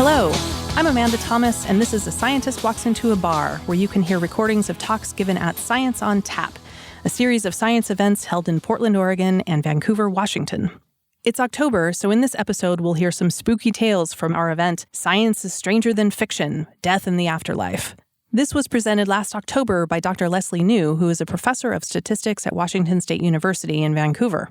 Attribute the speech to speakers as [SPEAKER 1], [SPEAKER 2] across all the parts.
[SPEAKER 1] Hello, I'm Amanda Thomas, and this is A Scientist Walks Into a Bar, where you can hear recordings of talks given at Science on Tap, a series of science events held in Portland, Oregon, and Vancouver, Washington. It's October, so in this episode, we'll hear some spooky tales from our event, Science is Stranger Than Fiction, Death in the Afterlife. This was presented last October by Dr. Leslie New, who is a professor of statistics at Washington State University in Vancouver.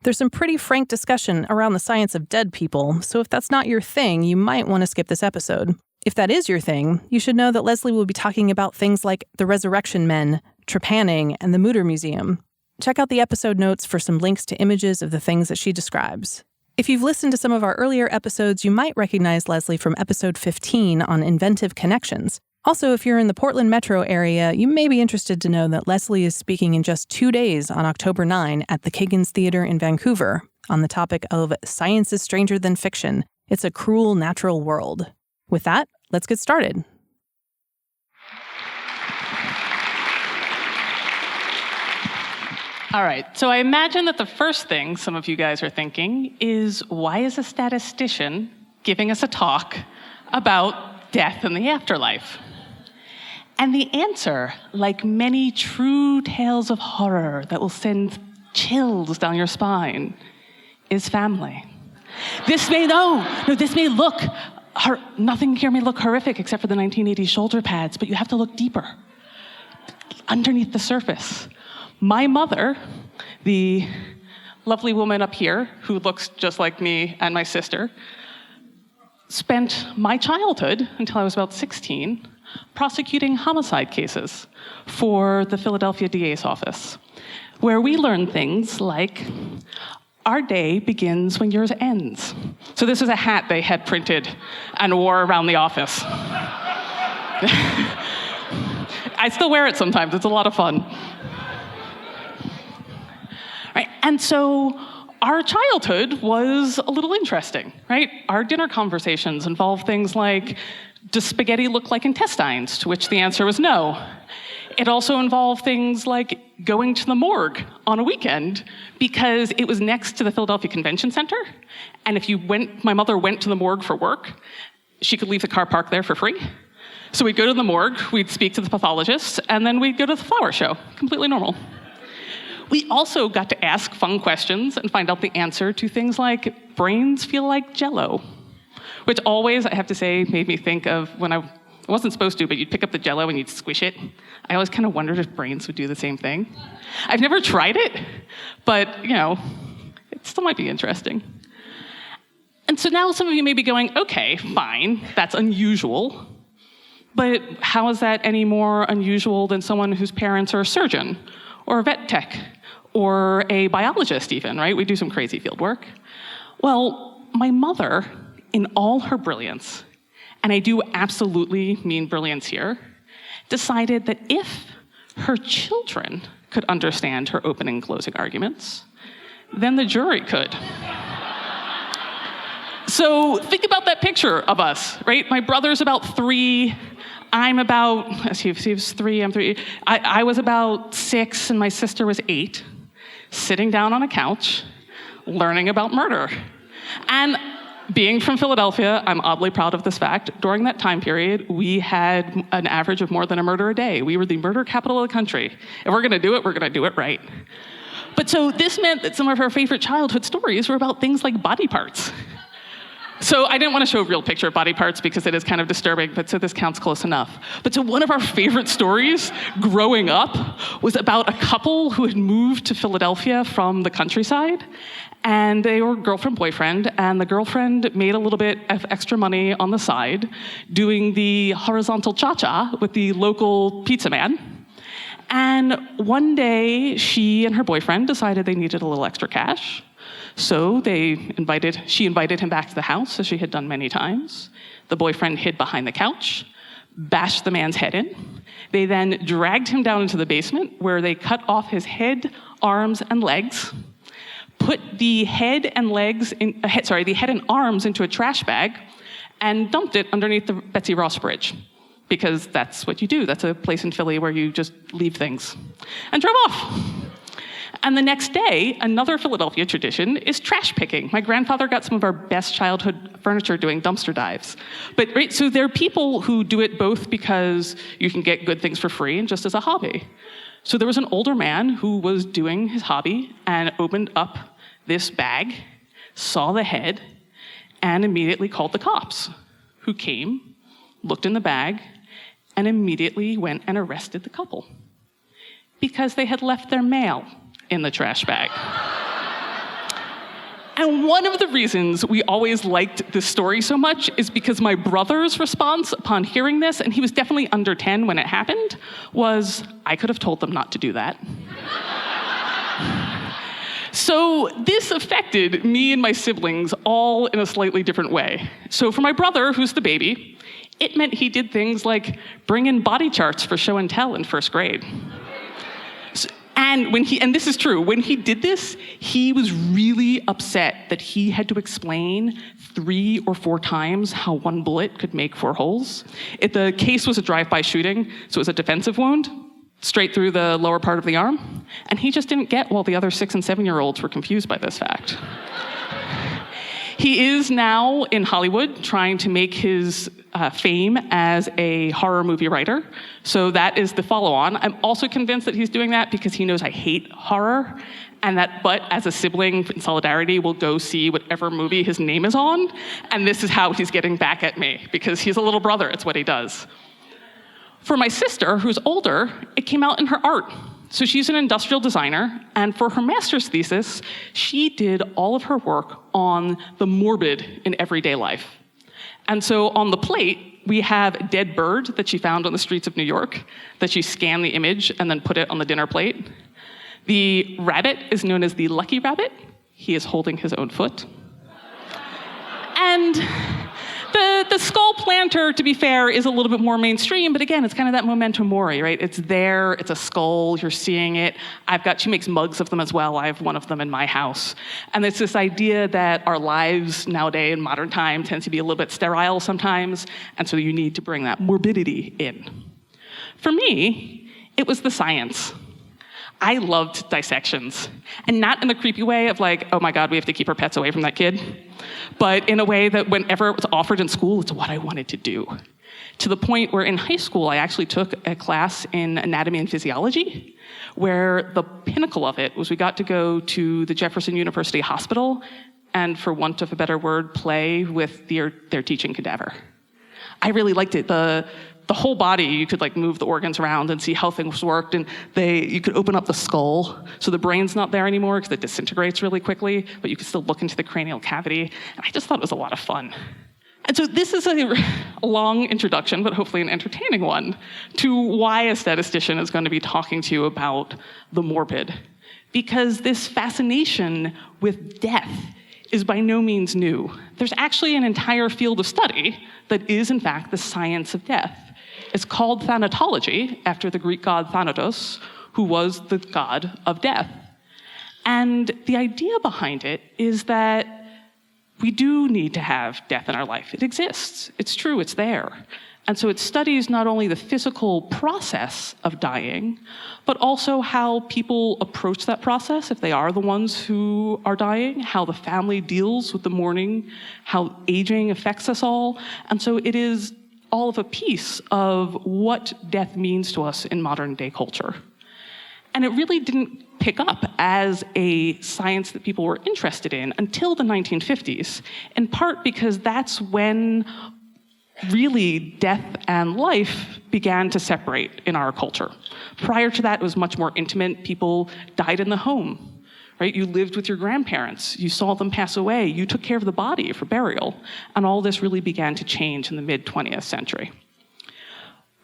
[SPEAKER 1] There's some pretty frank discussion around the science of dead people, so if that's not your thing, you might want to skip this episode. If that is your thing, you should know that Leslie will be talking about things like the resurrection men, trepanning, and the Mutter Museum. Check out the episode notes for some links to images of the things that she describes. If you've listened to some of our earlier episodes, you might recognize Leslie from episode 15 on inventive connections. Also, if you're in the Portland metro area, you may be interested to know that Leslie is speaking in just 2 days on October 9 at the Kagan's Theatre in Vancouver on the topic of Science is Stranger Than Fiction. It's a cruel natural world. With that, let's get started.
[SPEAKER 2] All right, so I imagine that the first thing some of you guys are thinking is, why is a statistician giving us a talk about death in the afterlife? And the answer, like many true tales of horror that will send chills down your spine, is family. This may look, nothing here may look horrific except for the 1980s shoulder pads, but you have to look deeper, underneath the surface. My mother, the lovely woman up here who looks just like me and my sister, spent my childhood, until I was about 16, prosecuting homicide cases for the Philadelphia DA's office, where we learned things like, our day begins when yours ends. So this is a hat they had printed and wore around the office. I still wear it sometimes, it's a lot of fun. Right, and so our childhood was a little interesting, right? Our dinner conversations involved things like, does spaghetti look like intestines? To which the answer was no. It also involved things like going to the morgue on a weekend because it was next to the Philadelphia Convention Center. And if my mother went to the morgue for work, she could leave the car parked there for free. So we'd go to the morgue, we'd speak to the pathologist, and then we'd go to the flower show. Completely normal. We also got to ask fun questions and find out the answer to things like, brains feel like Jell-O, which always, I have to say, made me think of when I wasn't supposed to, but you'd pick up the Jell-O and you'd squish it. I always kind of wondered if brains would do the same thing. I've never tried it, but, it still might be interesting. And so now some of you may be going, okay, fine, that's unusual, but how is that any more unusual than someone whose parents are a surgeon or a vet tech or a biologist even, right? We do some crazy field work. Well, my mother, in all her brilliance, and I do absolutely mean brilliance here, decided that if her children could understand her opening and closing arguments, then the jury could. So think about that picture of us, right? My brother's about 3, I'm about, he was 3, I'm 3. I was about 6 and my sister was 8, sitting down on a couch, learning about murder. And being from Philadelphia, I'm oddly proud of this fact. During that time period, we had an average of more than a murder a day. We were the murder capital of the country. If we're gonna do it, we're gonna do it right. But so this meant that some of our favorite childhood stories were about things like body parts. So I didn't want to show a real picture of body parts because it is kind of disturbing, but so this counts close enough. But so one of our favorite stories growing up was about a couple who had moved to Philadelphia from the countryside, and they were girlfriend-boyfriend, and the girlfriend made a little bit of extra money on the side doing the horizontal cha-cha with the local pizza man. And one day, she and her boyfriend decided they needed a little extra cash. So she invited him back to the house, as she had done many times. The boyfriend hid behind the couch, bashed the man's head in. They then dragged him down into the basement, where they cut off his head, arms, and legs, put the head and arms into a trash bag, and dumped it underneath the Betsy Ross Bridge, because that's what you do. That's a place in Philly where you just leave things, and drove off. And the next day, another Philadelphia tradition is trash picking. My grandfather got some of our best childhood furniture doing dumpster dives. But right, so there are people who do it both because you can get good things for free and just as a hobby. So there was an older man who was doing his hobby and opened up this bag, saw the head, and immediately called the cops, who came, looked in the bag, and immediately went and arrested the couple because they had left their mail in the trash bag. And one of the reasons we always liked this story so much is because my brother's response upon hearing this, and he was definitely under 10 when it happened, was, I could have told them not to do that. So this affected me and my siblings all in a slightly different way. So for my brother, who's the baby, it meant he did things like bring in body charts for show and tell in first grade. And this is true, when he did this, he was really upset that he had to explain 3 or 4 times how one bullet could make 4 holes. The case was a drive-by shooting, so it was a defensive wound, straight through the lower part of the arm, and he just didn't get while the other 6- and 7-year-olds were confused by this fact. He is now in Hollywood trying to make his fame as a horror movie writer. So that is the follow-on. I'm also convinced that he's doing that because he knows I hate horror, but as a sibling in solidarity, will go see whatever movie his name is on, and this is how he's getting back at me, because he's a little brother, it's what he does. For my sister, who's older, it came out in her art. So she's an industrial designer, and for her master's thesis, she did all of her work on the morbid in everyday life. And so on the plate, we have a dead bird that she found on the streets of New York, that she scanned the image and then put it on the dinner plate. The rabbit is known as the lucky rabbit. He is holding his own foot. And the skull planter, to be fair, is a little bit more mainstream, but again, it's kind of that memento mori, right? It's there, it's a skull, you're seeing it. She makes mugs of them as well. I have one of them in my house. And it's this idea that our lives nowadays in modern time tends to be a little bit sterile sometimes, and so you need to bring that morbidity in. For me, it was the science. I loved dissections, and not in the creepy way of like, oh my God, we have to keep our pets away from that kid, but in a way that whenever it was offered in school, it's what I wanted to do. To the point where in high school, I actually took a class in anatomy and physiology, where the pinnacle of it was we got to go to the Jefferson University Hospital and, for want of a better word, play with their teaching cadaver. I really liked it. The whole body, you could like move the organs around and see how things worked, and you could open up the skull, so the brain's not there anymore because it disintegrates really quickly, but you could still look into the cranial cavity, and I just thought it was a lot of fun. And so this is a long introduction, but hopefully an entertaining one, to why a statistician is going to be talking to you about the morbid. Because this fascination with death is by no means new. There's actually an entire field of study that is, in fact, the science of death. It's called thanatology, after the Greek god Thanatos, who was the god of death. And the idea behind it is that we do need to have death in our life. It exists. It's true. It's there. And so it studies not only the physical process of dying, but also how people approach that process if they are the ones who are dying, how the family deals with the mourning, how aging affects us all. And so it is all of a piece of what death means to us in modern day culture. And it really didn't pick up as a science that people were interested in until the 1950s, in part because that's when really death and life began to separate in our culture. Prior to that, it was much more intimate. People died in the home. Right? You lived with your grandparents. You saw them pass away. You took care of the body for burial. And all this really began to change in the mid-20th century.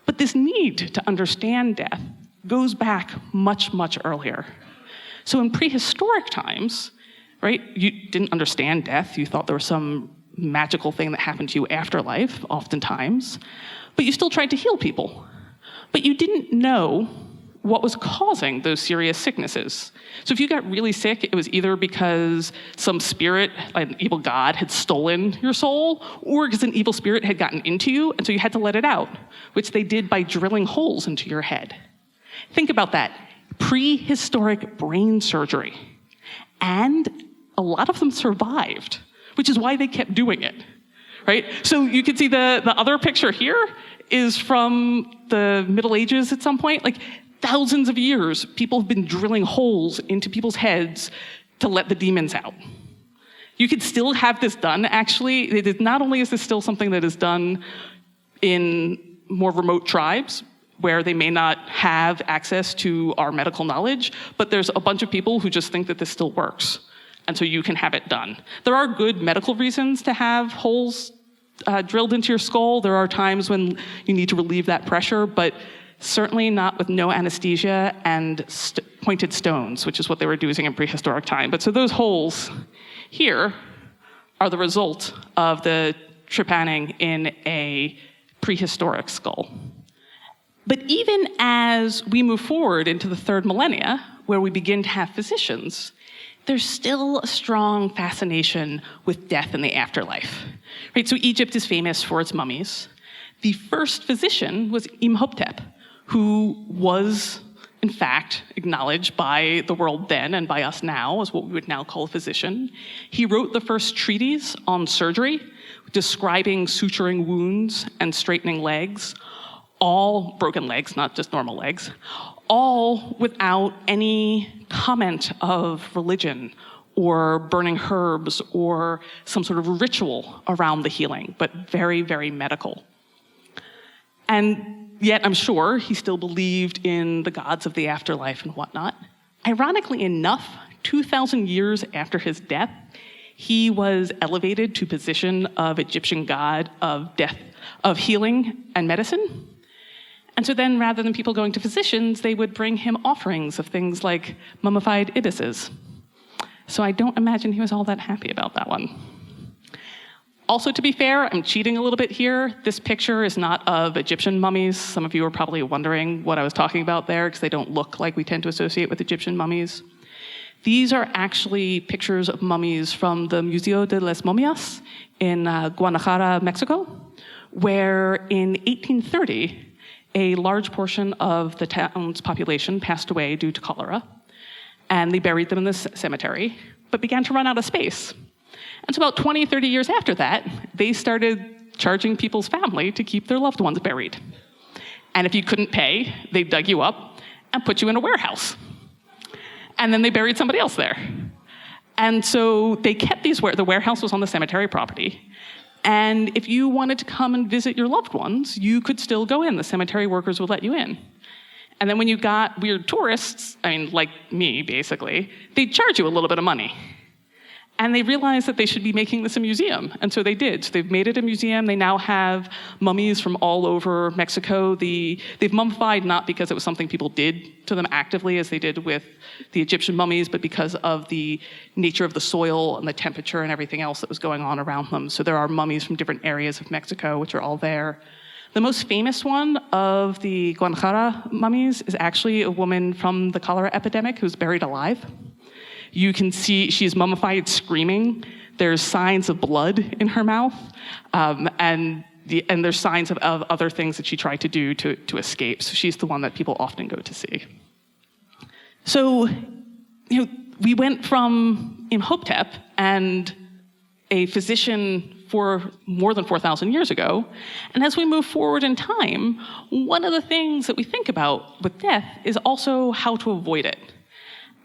[SPEAKER 2] But this need to understand death goes back much, much earlier. So in prehistoric times, right, you didn't understand death. You thought there was some magical thing that happened to you after life, oftentimes. But you still tried to heal people. But you didn't know what was causing those serious sicknesses. So if you got really sick, it was either because some spirit, like an evil god, had stolen your soul, or because an evil spirit had gotten into you, and so you had to let it out, which they did by drilling holes into your head. Think about that. prehistoric brain surgery. And a lot of them survived, which is why they kept doing it, right? So you can see the other picture here is from the Middle Ages at some point. Like thousands of years, people have been drilling holes into people's heads to let the demons out. You could still have this done, actually. Not only is this still something that is done in more remote tribes, where they may not have access to our medical knowledge, but there's a bunch of people who just think that this still works. And so you can have it done. There are good medical reasons to have holes drilled into your skull. There are times when you need to relieve that pressure, but certainly not with no anesthesia and pointed stones, which is what they were using in prehistoric time. But so those holes here are the result of the trepanning in a prehistoric skull. But even as we move forward into the third millennia, where we begin to have physicians, there's still a strong fascination with death and the afterlife. Right? So Egypt is famous for its mummies. The first physician was Imhotep, who was, in fact, acknowledged by the world then and by us now as what we would now call a physician. He wrote the first treatise on surgery, describing suturing wounds and straightening legs, all broken legs, not just normal legs, all without any comment of religion or burning herbs or some sort of ritual around the healing, but very, very medical. And yet, I'm sure he still believed in the gods of the afterlife and whatnot. Ironically enough, 2,000 years after his death, he was elevated to position of Egyptian god of death, of healing and medicine. And so then, rather than people going to physicians, they would bring him offerings of things like mummified ibises. So I don't imagine he was all that happy about that one. Also, to be fair, I'm cheating a little bit here. This picture is not of Egyptian mummies. Some of you are probably wondering what I was talking about there, because they don't look like we tend to associate with Egyptian mummies. These are actually pictures of mummies from the Museo de las Momias in Guadalajara, Mexico, where in 1830, a large portion of the town's population passed away due to cholera, and they buried them in this cemetery, but began to run out of space. And so about 20, 30 years after that, they started charging people's family to keep their loved ones buried. And if you couldn't pay, they dug you up and put you in a warehouse. And then they buried somebody else there. And so they kept the warehouse was on the cemetery property. And if you wanted to come and visit your loved ones, you could still go in. The cemetery workers would let you in. And then when you got weird tourists, like me, basically, they'd charge you a little bit of money. And they realized that they should be making this a museum, and so they did. So they've made it a museum. They now have mummies from all over Mexico. They've mummified not because it was something people did to them actively, as they did with the Egyptian mummies, but because of the nature of the soil and the temperature and everything else that was going on around them. So there are mummies from different areas of Mexico, which are all there. The most famous one of the Guadalajara mummies is actually a woman from the cholera epidemic who's buried alive. You can see she's mummified screaming. There's signs of blood in her mouth, and there's signs of other things that she tried to do to escape. So she's the one that people often go to see. So, we went from Imhotep and a physician for more than 4,000 years ago, and as we move forward in time, one of the things that we think about with death is also how to avoid it.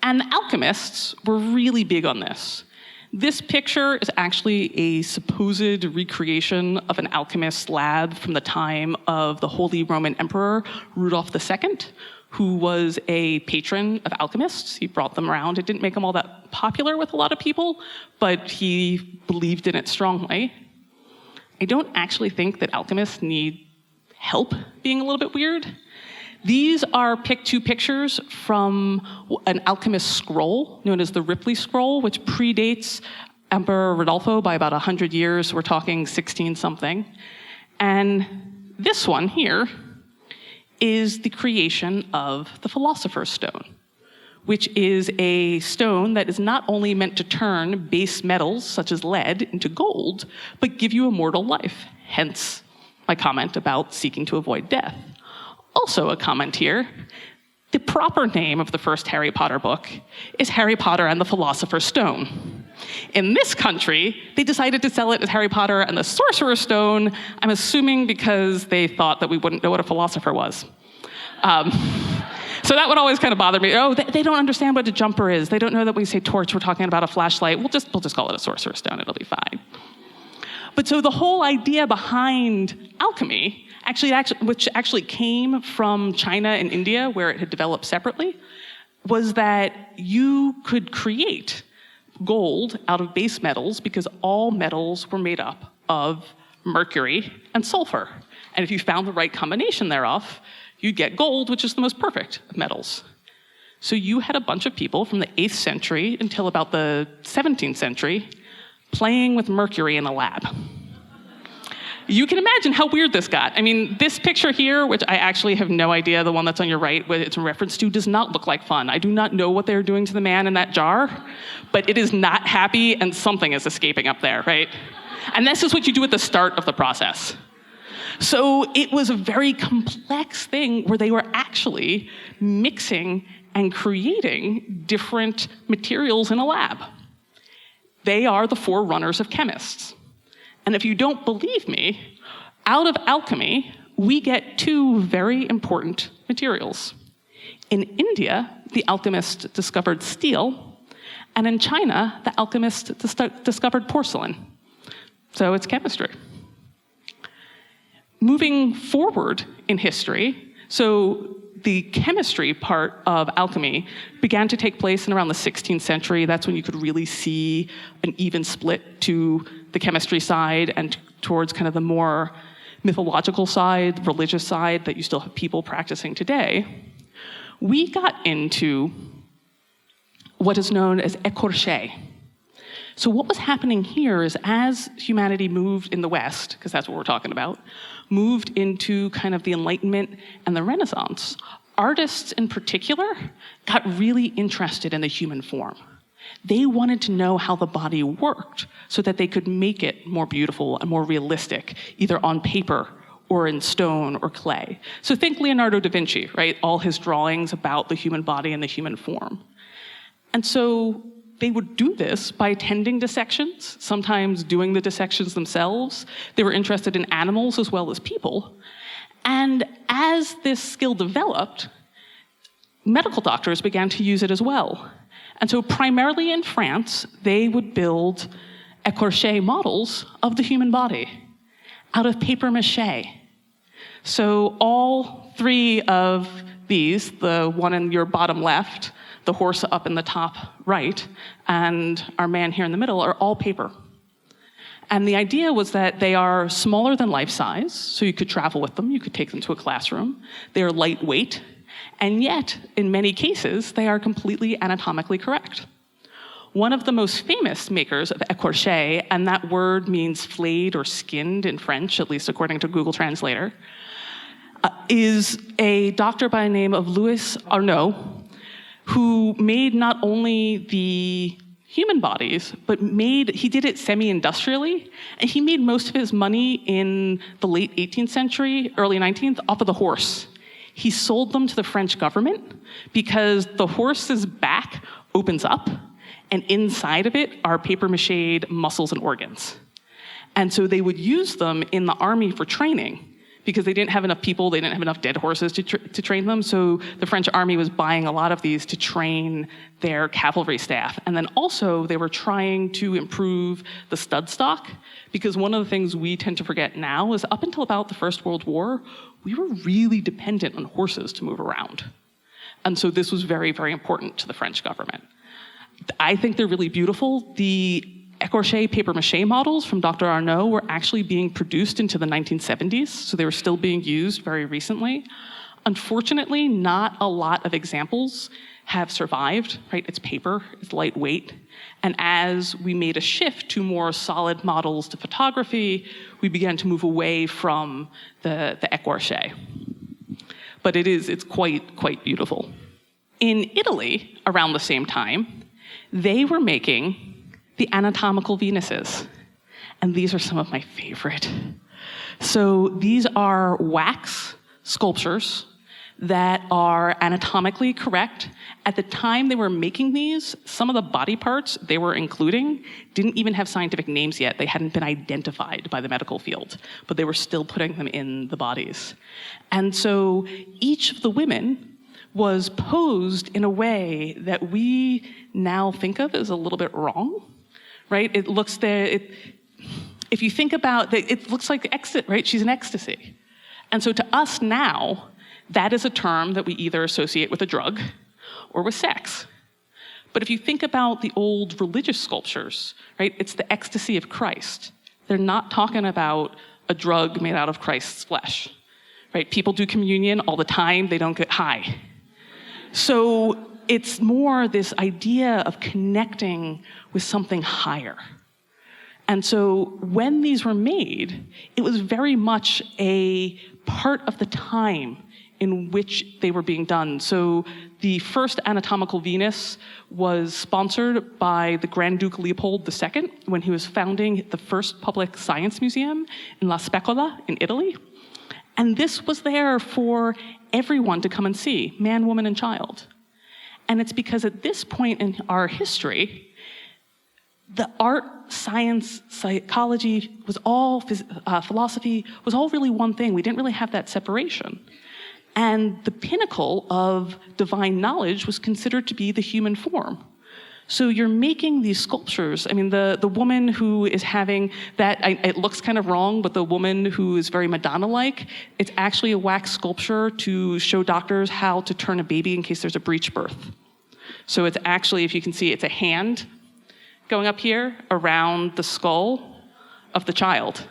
[SPEAKER 2] And the alchemists were really big on this. This picture is actually a supposed recreation of an alchemist's lab from the time of the Holy Roman Emperor Rudolph II, who was a patron of alchemists. He brought them around. It didn't make them all that popular with a lot of people, but he believed in it strongly. I don't actually think that alchemists need help being a little bit weird. These are two pictures from an alchemist scroll known as the Ripley Scroll, which predates Emperor Rodolfo by about 100 years. We're talking 16-something. And this one here is the creation of the Philosopher's Stone, which is a stone that is not only meant to turn base metals, such as lead, into gold, but give you immortal life, hence my comment about seeking to avoid death. Also a comment here, The proper name of the first Harry Potter book is Harry Potter and the Philosopher's Stone. In this country, they decided to sell it as Harry Potter and the Sorcerer's Stone, I'm assuming because they thought that we wouldn't know what a philosopher was. So that would always kind of bother me. Oh, they don't understand what a jumper is. They don't know that when we say torch, we're talking about a flashlight. We'll just call it a Sorcerer's Stone. It'll be fine. But so the whole idea behind alchemy, which actually came from China and India, where it had developed separately, was that you could create gold out of base metals because all metals were made up of mercury and sulfur. And if you found the right combination thereof, you'd get gold, which is the most perfect of metals. So you had a bunch of people from the 8th century until about the 17th century playing with mercury in a lab. You can imagine how weird this got. I mean, this picture here, which I actually have no idea, the one that's on your right, what it's in reference to, does not look like fun. I do not know what they're doing to the man in that jar, but it is not happy and something is escaping up there, right? And this is what you do at the start of the process. So it was a very complex thing where they were actually mixing and creating different materials in a lab. They are the forerunners of chemists. And if you don't believe me, out of alchemy, we get two very important materials. In India, the alchemist discovered steel, and in China, the alchemist discovered porcelain. So it's chemistry. Moving forward in history, so the chemistry part of alchemy began to take place in around the 16th century. That's when you could really see an even split to the chemistry side and towards kind of the more mythological side, religious side that you still have people practicing today. We got into what is known as écorché. So what was happening here is as humanity moved in the West, because that's what we're talking about, moved into kind of the Enlightenment and the Renaissance, artists in particular got really interested in the human form. They wanted to know how the body worked so that they could make it more beautiful and more realistic, either on paper or in stone or clay. So think Leonardo da Vinci, right? All his drawings about the human body and the human form. And so they would do this by attending dissections, sometimes doing the dissections themselves. They were interested in animals as well as people. And as this skill developed, medical doctors began to use it as well. And so primarily in France, they would build écorché models of the human body out of paper mache. So all three of these, the one in your bottom left, the horse up in the top right, and our man here in the middle are all paper. And the idea was that they are smaller than life size, so you could travel with them, you could take them to a classroom. They are lightweight, and yet, in many cases, they are completely anatomically correct. One of the most famous makers of écorché, and that word means flayed or skinned in French, at least according to Google Translator, is a doctor by the name of Louis Arnaud, who made not only the human bodies, but he did it semi-industrially, and he made most of his money in the late 18th century, early 19th, off of the horse. He sold them to the French government because the horse's back opens up, and inside of it are paper-mached muscles and organs. And so they would use them in the army for training, because they didn't have enough people, they didn't have enough dead horses to train them, so the French army was buying a lot of these to train their cavalry staff. And then also, they were trying to improve the stud stock, because one of the things we tend to forget now is up until about the First World War, we were really dependent on horses to move around. And so this was very, very important to the French government. I think they're really beautiful. The écorché papier-mâché models from Dr. Arnaud were actually being produced into the 1970s, so they were still being used very recently. Unfortunately, not a lot of examples have survived, right? It's paper, it's lightweight. And as we made a shift to more solid models to photography, we began to move away from the écorché. But it's quite beautiful. In Italy, around the same time, they were making the anatomical Venuses. And these are some of my favorite. So these are wax sculptures that are anatomically correct. At the time they were making these, some of the body parts they were including didn't even have scientific names yet. They hadn't been identified by the medical field, but they were still putting them in the bodies. And so each of the women was posed in a way that we now think of as a little bit wrong, right? It looks there, if you think about it looks like exit, right? She's in ecstasy. And so to us now, that is a term that we either associate with a drug or with sex. But if you think about the old religious sculptures, right, it's the ecstasy of Christ. They're not talking about a drug made out of Christ's flesh, right? People do communion all the time, they don't get high. So it's more this idea of connecting with something higher. And so when these were made, it was very much a part of the time in which they were being done. So the first anatomical Venus was sponsored by the Grand Duke Leopold II when he was founding the first public science museum in La Specola in Italy. And this was there for everyone to come and see, man, woman, and child. And it's because at this point in our history, the art, science, psychology was all, philosophy was all really one thing. We didn't really have that separation. And the pinnacle of divine knowledge was considered to be the human form. So you're making these sculptures. I mean, the woman who is having that, it looks kind of wrong, but the woman who is very Madonna-like, it's actually a wax sculpture to show doctors how to turn a baby in case there's a breech birth. So it's actually, if you can see, it's a hand going up here around the skull of the child,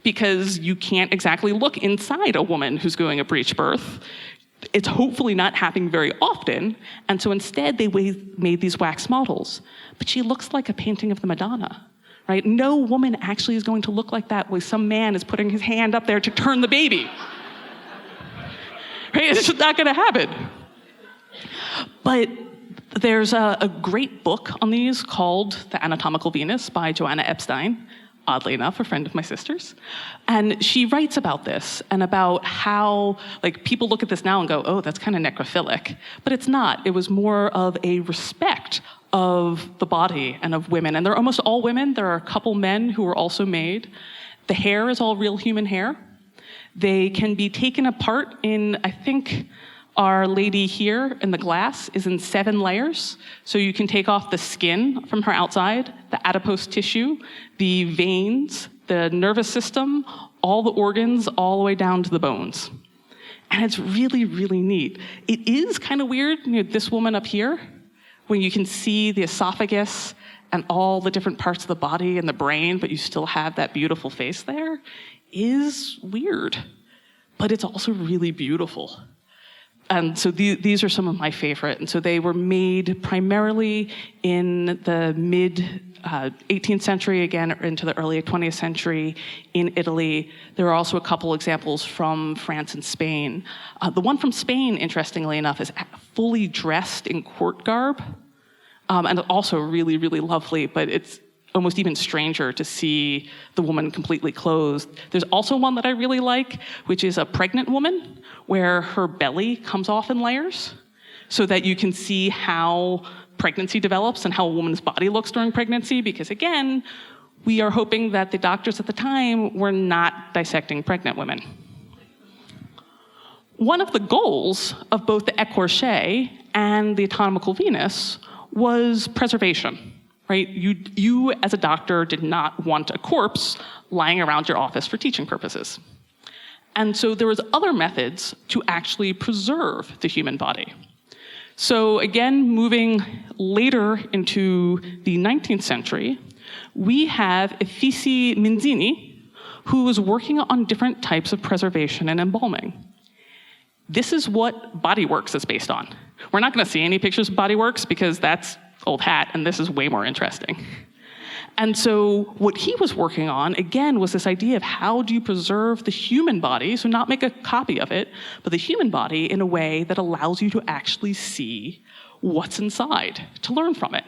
[SPEAKER 2] because you can't exactly look inside a woman who's going a breech birth. It's hopefully not happening very often, and so instead they made these wax models. But she looks like a painting of the Madonna, right? No woman actually is going to look like that when some man is putting his hand up there to turn the baby. Right? It's just not gonna happen. But there's a great book on these called The Anatomical Venus by Joanna Epstein, oddly enough, a friend of my sister's. And she writes about this and about how, like, people look at this now and go, oh, that's kind of necrophilic. But it's not. It was more of a respect of the body and of women. And they're almost all women. There are a couple men who were also made. The hair is all real human hair. They can be taken apart in, I think, Our Lady here in the glass is in 7 layers. So you can take off the skin from her outside, the adipose tissue, the veins, the nervous system, all the organs, all the way down to the bones. And it's really, really neat. It is kind of weird, this woman up here, when you can see the esophagus and all the different parts of the body and the brain, but you still have that beautiful face there, is weird. But it's also really beautiful. And so these are some of my favorite. And so they were made primarily in the mid-18th century, again, into the early 20th century in Italy. There are also a couple examples from France and Spain. The one from Spain, interestingly enough, is fully dressed in court garb. And also really, really lovely, but it's almost even stranger to see the woman completely clothed. There's also one that I really like, which is a pregnant woman, where her belly comes off in layers, so that you can see how pregnancy develops and how a woman's body looks during pregnancy, because again, we are hoping that the doctors at the time were not dissecting pregnant women. One of the goals of both the écorché and the anatomical Venus was preservation. Right? You as a doctor did not want a corpse lying around your office for teaching purposes. And so there was other methods to actually preserve the human body. So again, moving later into the 19th century, we have Uffizi Minzini, who was working on different types of preservation and embalming. This is what Bodyworks is based on. We're not going to see any pictures of Bodyworks because that's old hat, and this is way more interesting. And so what he was working on, again, was this idea of how do you preserve the human body, so not make a copy of it, but the human body in a way that allows you to actually see what's inside, to learn from it.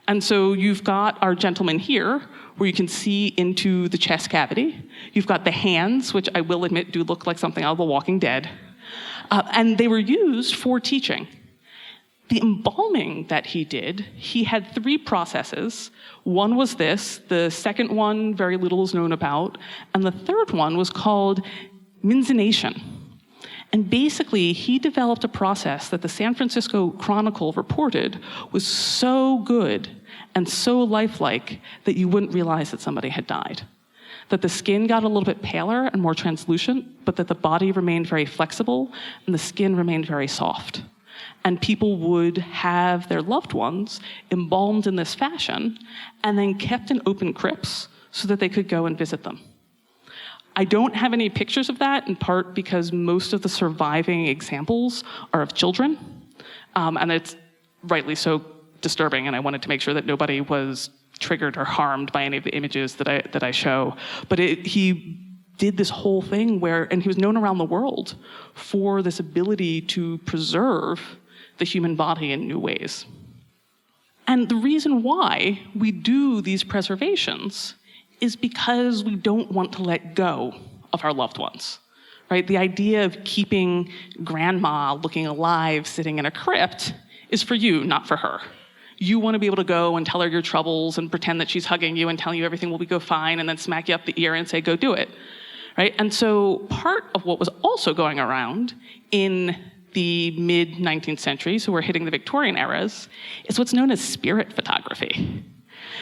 [SPEAKER 2] And so you've got our gentleman here, where you can see into the chest cavity. You've got the hands, which I will admit do look like something out of The Walking Dead. And they were used for teaching. The embalming that he did, he had 3 processes. One was this, the second one very little is known about, and the third one was called minzination. And basically, he developed a process that the San Francisco Chronicle reported was so good and so lifelike that you wouldn't realize that somebody had died. That the skin got a little bit paler and more translucent, but that the body remained very flexible and the skin remained very soft. And people would have their loved ones embalmed in this fashion and then kept in open crypts so that they could go and visit them. I don't have any pictures of that, in part because most of the surviving examples are of children, and it's rightly so disturbing, and I wanted to make sure that nobody was triggered or harmed by any of the images that I show. But he did this whole thing and he was known around the world for this ability to preserve the human body in new ways. And the reason why we do these preservations is because we don't want to let go of our loved ones, right? The idea of keeping grandma looking alive sitting in a crypt is for you, not for her. You want to be able to go and tell her your troubles and pretend that she's hugging you and telling you everything will go fine and then smack you up the ear and say, go do it, right? And so part of what was also going around in the mid-19th century, so we're hitting the Victorian eras, is what's known as spirit photography.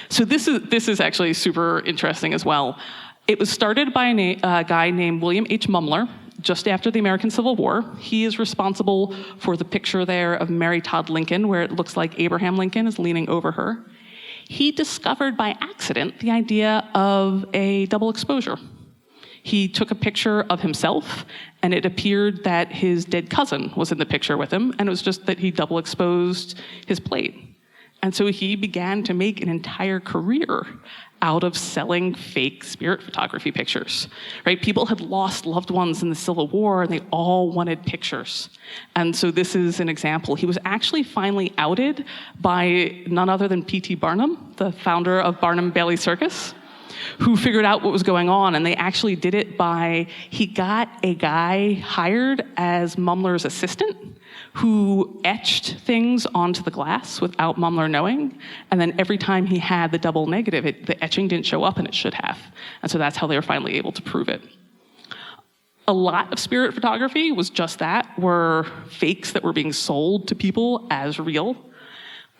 [SPEAKER 2] So this is actually super interesting as well. It was started by a guy named William H. Mumler just after the American Civil War. He is responsible for the picture there of Mary Todd Lincoln, where it looks like Abraham Lincoln is leaning over her. He discovered by accident the idea of a double exposure. He took a picture of himself, and it appeared that his dead cousin was in the picture with him, and it was just that he double exposed his plate. And so he began to make an entire career out of selling fake spirit photography pictures, right? People had lost loved ones in the Civil War, and they all wanted pictures. And so this is an example. He was actually finally outed by none other than P.T. Barnum, the founder of Barnum Bailey Circus, who figured out what was going on, and they actually did it he got a guy hired as Mumler's assistant who etched things onto the glass without Mumler knowing, and then every time he had the double negative, the etching didn't show up, and it should have. And so that's how they were finally able to prove it. A lot of spirit photography was just that, were fakes that were being sold to people as real.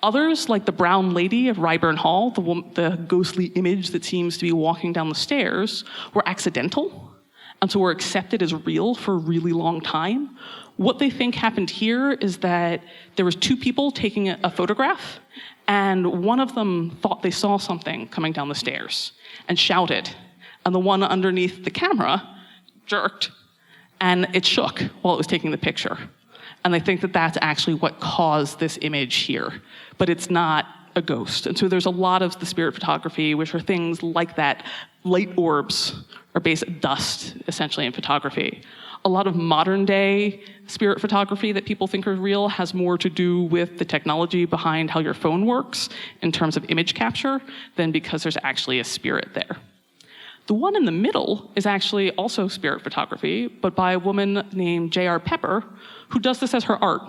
[SPEAKER 2] Others, like the brown lady of Ryburn Hall, the ghostly image that seems to be walking down the stairs, were accidental, and so were accepted as real for a really long time. What they think happened here is that there was 2 people taking a photograph, and one of them thought they saw something coming down the stairs and shouted, and the one underneath the camera jerked, and it shook while it was taking the picture. And they think that that's actually what caused this image here, but it's not a ghost. And so there's a lot of the spirit photography, which are things like that. Light orbs are basic dust, essentially, in photography. A lot of modern day spirit photography that people think are real has more to do with the technology behind how your phone works in terms of image capture than because there's actually a spirit there. The one in the middle is actually also spirit photography, but by a woman named J.R. Pepper, who does this as her art.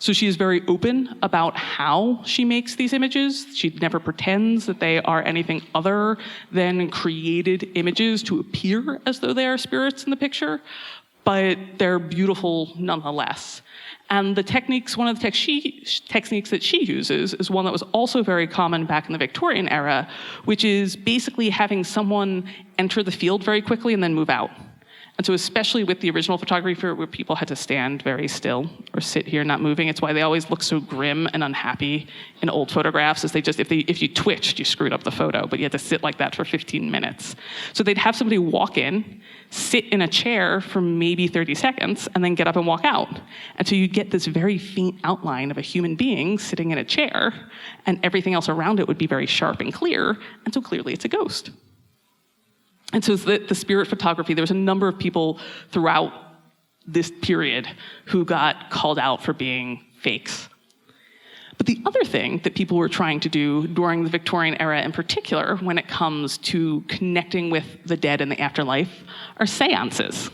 [SPEAKER 2] So she is very open about how she makes these images. She never pretends that they are anything other than created images to appear as though they are spirits in the picture, but they're beautiful nonetheless. And the techniques, one of the techniques that she uses is one that was also very common back in the Victorian era, which is basically having someone enter the field very quickly and then move out. And so especially with the original photography where people had to stand very still or sit here not moving, it's why they always look so grim and unhappy in old photographs, is if you twitched, you screwed up the photo, but you had to sit like that for 15 minutes. So they'd have somebody walk in, sit in a chair for maybe 30 seconds, and then get up and walk out. And so you get this very faint outline of a human being sitting in a chair, and everything else around it would be very sharp and clear, and so clearly it's a ghost. And so the spirit photography, there was a number of people throughout this period who got called out for being fakes. But the other thing that people were trying to do during the Victorian era in particular, when it comes to connecting with the dead and the afterlife, are seances.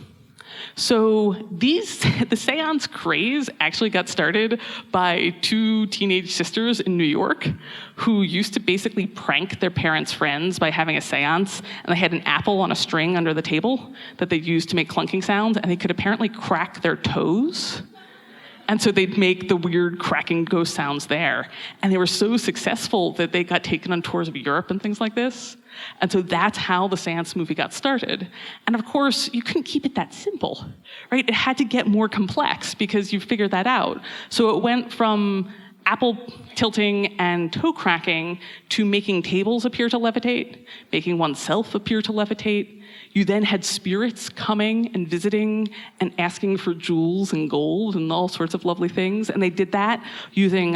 [SPEAKER 2] So the seance craze actually got started by two teenage sisters in New York who used to basically prank their parents' friends by having a seance, and they had an apple on a string under the table that they used to make clunking sounds, and they could apparently crack their toes. And so they'd make the weird cracking ghost sounds there. And they were so successful that they got taken on tours of Europe and things like this. And so that's how the seance movie got started. And of course, you couldn't keep it that simple, right? It had to get more complex because you figured that out. So it went from apple tilting and toe cracking to making tables appear to levitate, making oneself appear to levitate. You then had spirits coming and visiting and asking for jewels and gold and all sorts of lovely things. And they did that using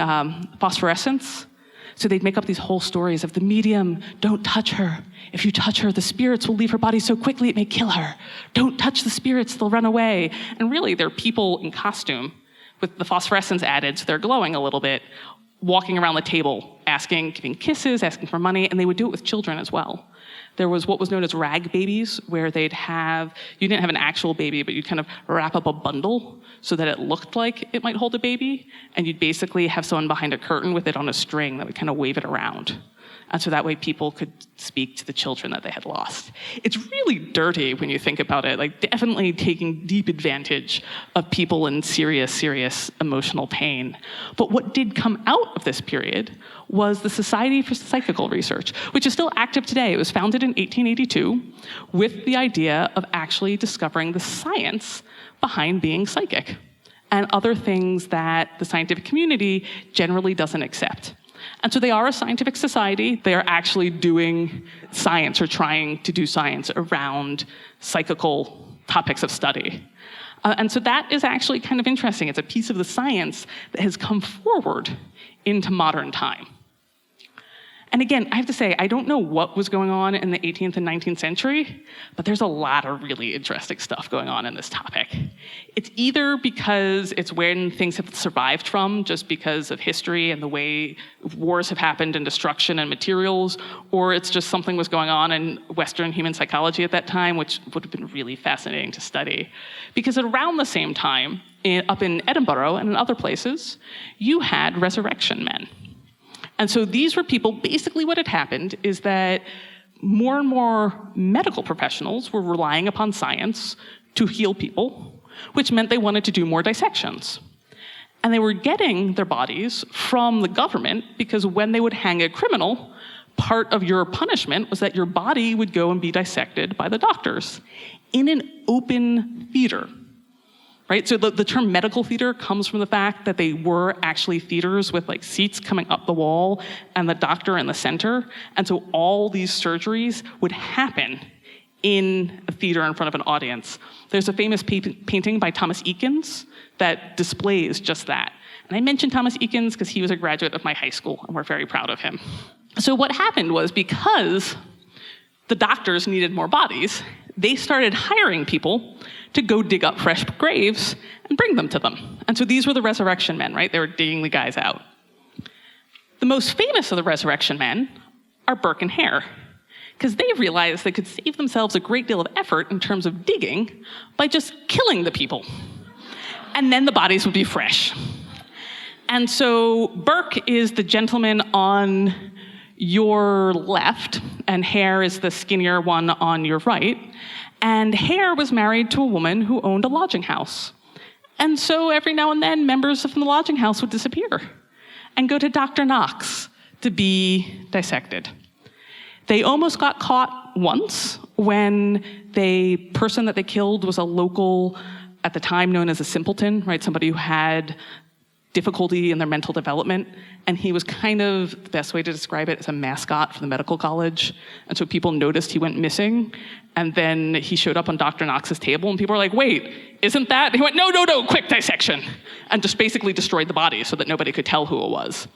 [SPEAKER 2] phosphorescence. So they'd make up these whole stories of the medium, don't touch her. If you touch her, the spirits will leave her body so quickly it may kill her. Don't touch the spirits, they'll run away. And really, they're people in costume with the phosphorescence added, so they're glowing a little bit, walking around the table, asking, giving kisses, asking for money, and they would do it with children as well. There was what was known as rag babies, where you didn't have an actual baby, but you'd kind of wrap up a bundle so that it looked like it might hold a baby, and you'd basically have someone behind a curtain with it on a string that would kind of wave it around. And so that way people could speak to the children that they had lost. It's really dirty when you think about it, like definitely taking deep advantage of people in serious, serious emotional pain. But what did come out of this period was the Society for Psychical Research, which is still active today. It was founded in 1882 with the idea of actually discovering the science behind being psychic and other things that the scientific community generally doesn't accept. And so they are a scientific society. They are actually doing science or trying to do science around psychical topics of study. And so that is actually kind of interesting. It's a piece of the science that has come forward into modern time. And again, I have to say, I don't know what was going on in the 18th and 19th century, but there's a lot of really interesting stuff going on in this topic. It's either because it's when things have survived from, just because of history and the way wars have happened and destruction and materials, or it's just something was going on in Western human psychology at that time, which would have been really fascinating to study. Because at around the same time, up in Edinburgh and in other places, you had resurrection men. And so these were people, basically what had happened is that more and more medical professionals were relying upon science to heal people, which meant they wanted to do more dissections. And they were getting their bodies from the government because when they would hang a criminal, part of your punishment was that your body would go and be dissected by the doctors in an open theater. Right? So the term medical theater comes from the fact that they were actually theaters with like seats coming up the wall and the doctor in the center. And so all these surgeries would happen in a theater in front of an audience. There's a famous painting by Thomas Eakins that displays just that. And I mentioned Thomas Eakins because he was a graduate of my high school, and we're very proud of him. So what happened was because the doctors needed more bodies, they started hiring people to go dig up fresh graves and bring them to them. And so these were the resurrection men, right? They were digging the guys out. The most famous of the resurrection men are Burke and Hare, because they realized they could save themselves a great deal of effort in terms of digging by just killing the people. And then the bodies would be fresh. And so Burke is the gentleman on your left, and Hare is the skinnier one on your right. And Hare was married to a woman who owned a lodging house. And so every now and then, members from the lodging house would disappear and go to Dr. Knox to be dissected. They almost got caught once when the person that they killed was a local, at the time known as a simpleton, right? Somebody who had difficulty in their mental development, and he was kind of, the best way to describe it, as a mascot for the medical college. And so people noticed he went missing, and then he showed up on Dr. Knox's table, and people were like, wait, isn't that? And he went, no, quick dissection, and just basically destroyed the body so that nobody could tell who it was.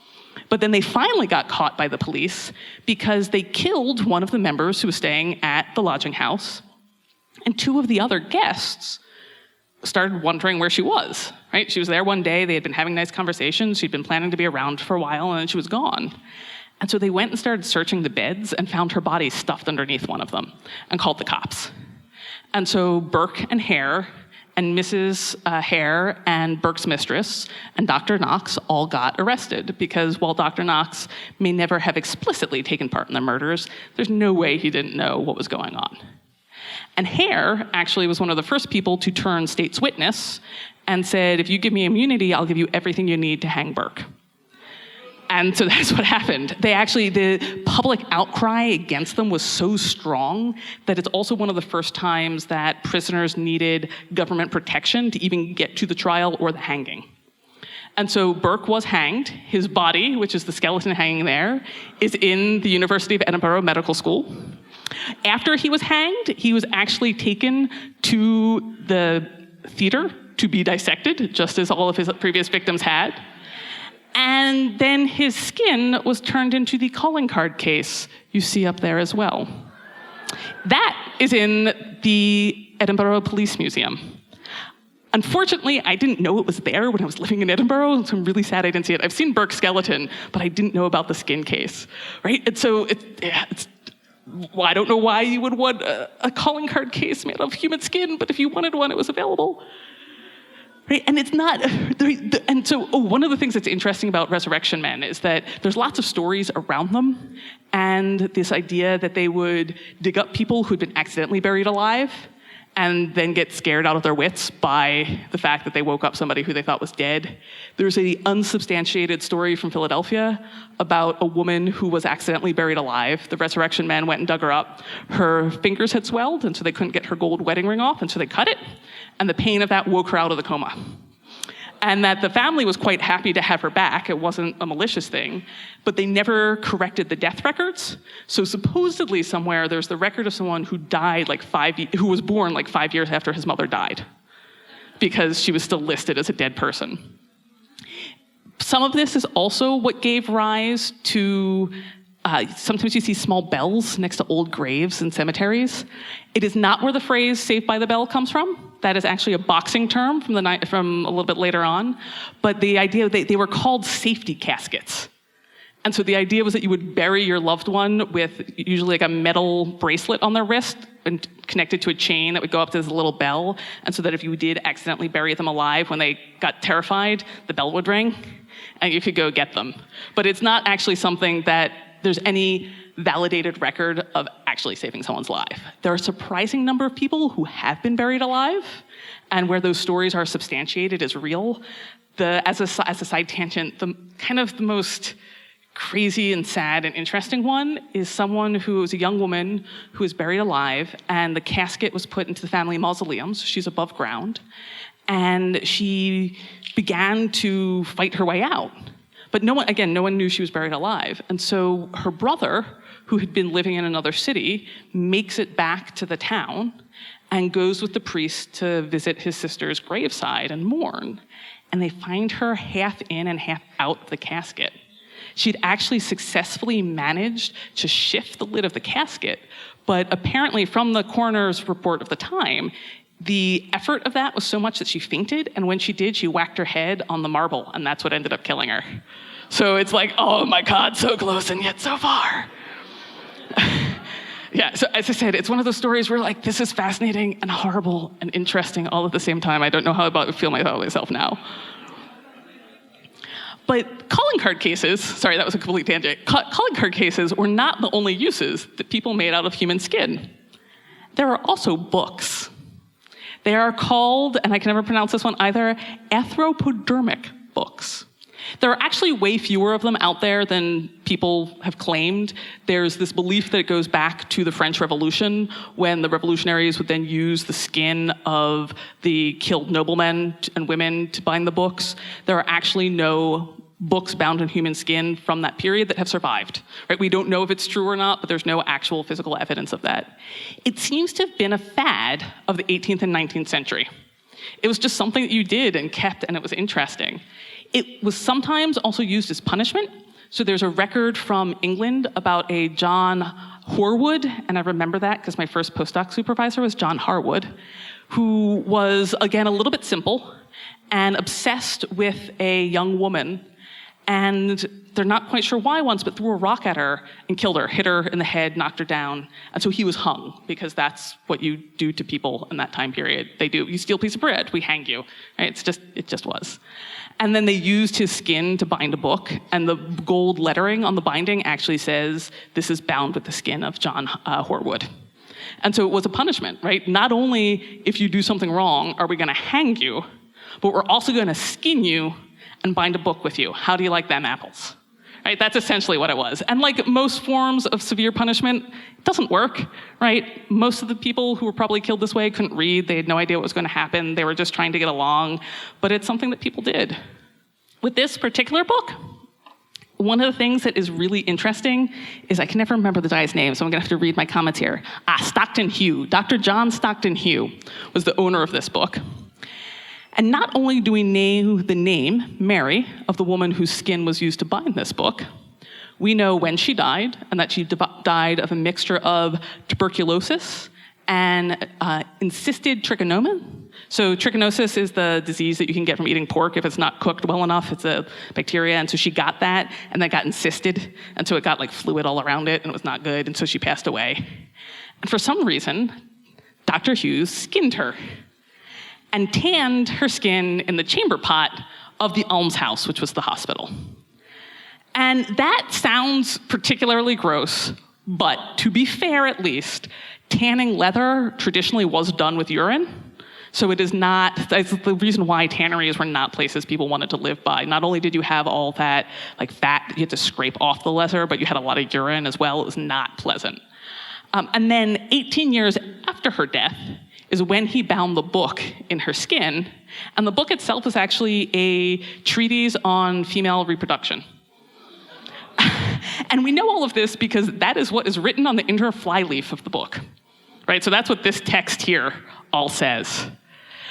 [SPEAKER 2] But then they finally got caught by the police because they killed one of the members who was staying at the lodging house, and two of the other guests started wondering where she was, right? She was there one day, they had been having nice conversations, she'd been planning to be around for a while, and then she was gone. And so they went and started searching the beds and found her body stuffed underneath one of them and called the cops. And so Burke and Hare and Mrs. Hare and Burke's mistress and Dr. Knox all got arrested because while Dr. Knox may never have explicitly taken part in the murders, there's no way he didn't know what was going on. And Hare actually was one of the first people to turn state's witness and said, if you give me immunity, I'll give you everything you need to hang Burke. And so that's what happened. The public outcry against them was so strong that it's also one of the first times that prisoners needed government protection to even get to the trial or the hanging. And so Burke was hanged. His body, which is the skeleton hanging there, is in the University of Edinburgh Medical School. After he was hanged, he was actually taken to the theater to be dissected, just as all of his previous victims had. And then his skin was turned into the calling card case you see up there as well. That is in the Edinburgh Police Museum. Unfortunately, I didn't know it was there when I was living in Edinburgh, so I'm really sad I didn't see it. I've seen Burke's skeleton, but I didn't know about the skin case, right? And so well, I don't know why you would want a calling card case made of human skin, but if you wanted one, it was available. Right? And it's not, and so one of the things that's interesting about resurrection men is that there's lots of stories around them, and this idea that they would dig up people who'd been accidentally buried alive and then get scared out of their wits by the fact that they woke up somebody who they thought was dead. There's an unsubstantiated story from Philadelphia about a woman who was accidentally buried alive. The resurrection men went and dug her up. Her fingers had swelled, and so they couldn't get her gold wedding ring off, and so they cut it, and the pain of that woke her out of the coma. And that the family was quite happy to have her back. It wasn't a malicious thing, but they never corrected the death records. So supposedly somewhere there's the record of someone who died who was born 5 years after his mother died, because she was still listed as a dead person. Some of this is also what gave rise to sometimes you see small bells next to old graves in cemeteries. It is not where the phrase "Saved by the Bell" comes from. That is actually a boxing term from a little bit later on. But the idea, they were called safety caskets. And so the idea was that you would bury your loved one with usually a metal bracelet on their wrist and connected to a chain that would go up to this little bell. And so that if you did accidentally bury them alive, when they got terrified, the bell would ring and you could go get them. But it's not actually something that there's any validated record of actually saving someone's life. There are a surprising number of people who have been buried alive, and where those stories are substantiated as real. As a side tangent, the most crazy and sad and interesting one is someone who was a young woman who was buried alive, and the casket was put into the family mausoleum, so she's above ground, and she began to fight her way out. But no one knew she was buried alive. And so her brother, who had been living in another city, makes it back to the town and goes with the priest to visit his sister's graveside and mourn. And they find her half in and half out of the casket. She'd actually successfully managed to shift the lid of the casket, but apparently from the coroner's report of the time, the effort of that was so much that she fainted, and when she did, she whacked her head on the marble, and that's what ended up killing her. So it's like, oh my God, so close and yet so far. Yeah, so as I said, it's one of those stories where this is fascinating and horrible and interesting all at the same time. I don't know how I feel about myself now. But calling card cases, sorry, that was a complete tangent. Calling card cases were not the only uses that people made out of human skin. There are also books. They are called, and I can never pronounce this one either, anthropodermic books. There are actually way fewer of them out there than people have claimed. There's this belief that it goes back to the French Revolution, when the revolutionaries would then use the skin of the killed noblemen and women to bind the books. There are actually no books bound in human skin from that period that have survived. Right? We don't know if it's true or not, but there's no actual physical evidence of that. It seems to have been a fad of the 18th and 19th century. It was just something that you did and kept, and it was interesting. It was sometimes also used as punishment. So there's a record from England about a John Horwood, and I remember that because my first postdoc supervisor was John Harwood, who was, again, a little bit simple and obsessed with a young woman. And they're not quite sure why once, but threw a rock at her and killed her, hit her in the head, knocked her down. And so he was hung, because that's what you do to people in that time period. They do. You steal a piece of bread, we hang you. Right? It just was. And then they used his skin to bind a book, and the gold lettering on the binding actually says, "This is bound with the skin of John Horwood." And so it was a punishment, right? Not only if you do something wrong are we going to hang you, but we're also going to skin you and bind a book with you. How do you like them apples? Right? That's essentially what it was. And like most forms of severe punishment, it doesn't work, right? Most of the people who were probably killed this way couldn't read. They had no idea what was going to happen. They were just trying to get along. But it's something that people did. With this particular book, one of the things that is really interesting is I can never remember the guy's name, so I'm going to have to read my comments here. Stockton Hugh. Dr. John Stockton Hugh was the owner of this book. And not only do we know the name, Mary, of the woman whose skin was used to bind this book, we know when she died, and that she died of a mixture of tuberculosis and encysted trichomoniasis. So trichinosis is the disease that you can get from eating pork if it's not cooked well enough. It's a bacteria, and so she got that, and that got encysted, and so it got like fluid all around it, and it was not good, and so she passed away. And for some reason, Dr. Hughes skinned her and tanned her skin in the chamber pot of the almshouse, which was the hospital. And that sounds particularly gross, but to be fair at least, tanning leather traditionally was done with urine. So it is not, that's the reason why tanneries were not places people wanted to live by. Not only did you have all that like fat that you had to scrape off the leather, but you had a lot of urine as well. It was not pleasant. And then 18 years after her death is when he bound the book in her skin. And the book itself is actually a treatise on female reproduction. And we know all of this because that is what is written on the inner flyleaf of the book. Right? So that's what this text here all says.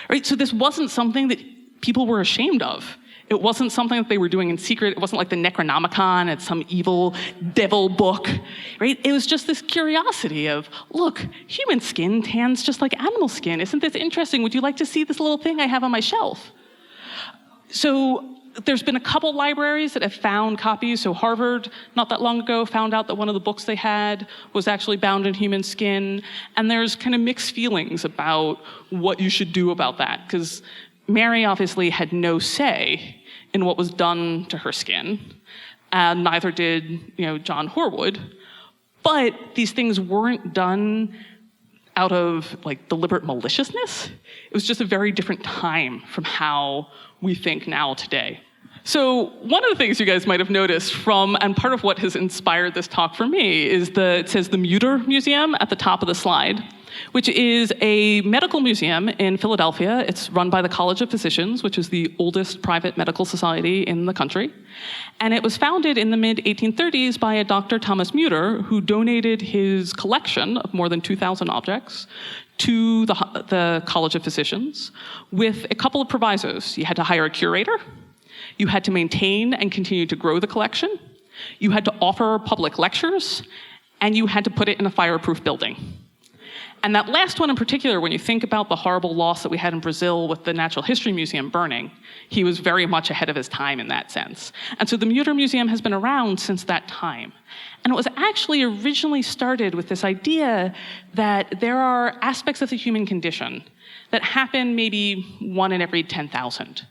[SPEAKER 2] Right? So this wasn't something that people were ashamed of. It wasn't something that they were doing in secret. It wasn't like the Necronomicon. It's some evil devil book, right? It was just this curiosity of, look, human skin tans just like animal skin. Isn't this interesting? Would you like to see this little thing I have on my shelf? So there's been a couple libraries that have found copies. So Harvard, not that long ago, found out that one of the books they had was actually bound in human skin. And there's kind of mixed feelings about what you should do about that, because Mary obviously had no say in what was done to her skin, and neither did, John Horwood. But these things weren't done out of like deliberate maliciousness. It was just a very different time from how we think now today. So one of the things you guys might have noticed and part of what has inspired this talk for me is it says the Mutter Museum at the top of the slide, which is a medical museum in Philadelphia. It's run by the College of Physicians, which is the oldest private medical society in the country. And it was founded in the mid-1830s by a Dr. Thomas Mutter, who donated his collection of more than 2,000 objects to the College of Physicians with a couple of provisos. You had to hire a curator. You had to maintain and continue to grow the collection. You had to offer public lectures, and you had to put it in a fireproof building. And that last one in particular, when you think about the horrible loss that we had in Brazil with the Natural History Museum burning, he was very much ahead of his time in that sense. And so the Mutter Museum has been around since that time. And it was actually originally started with this idea that there are aspects of the human condition that happen maybe 1 in every 10,000.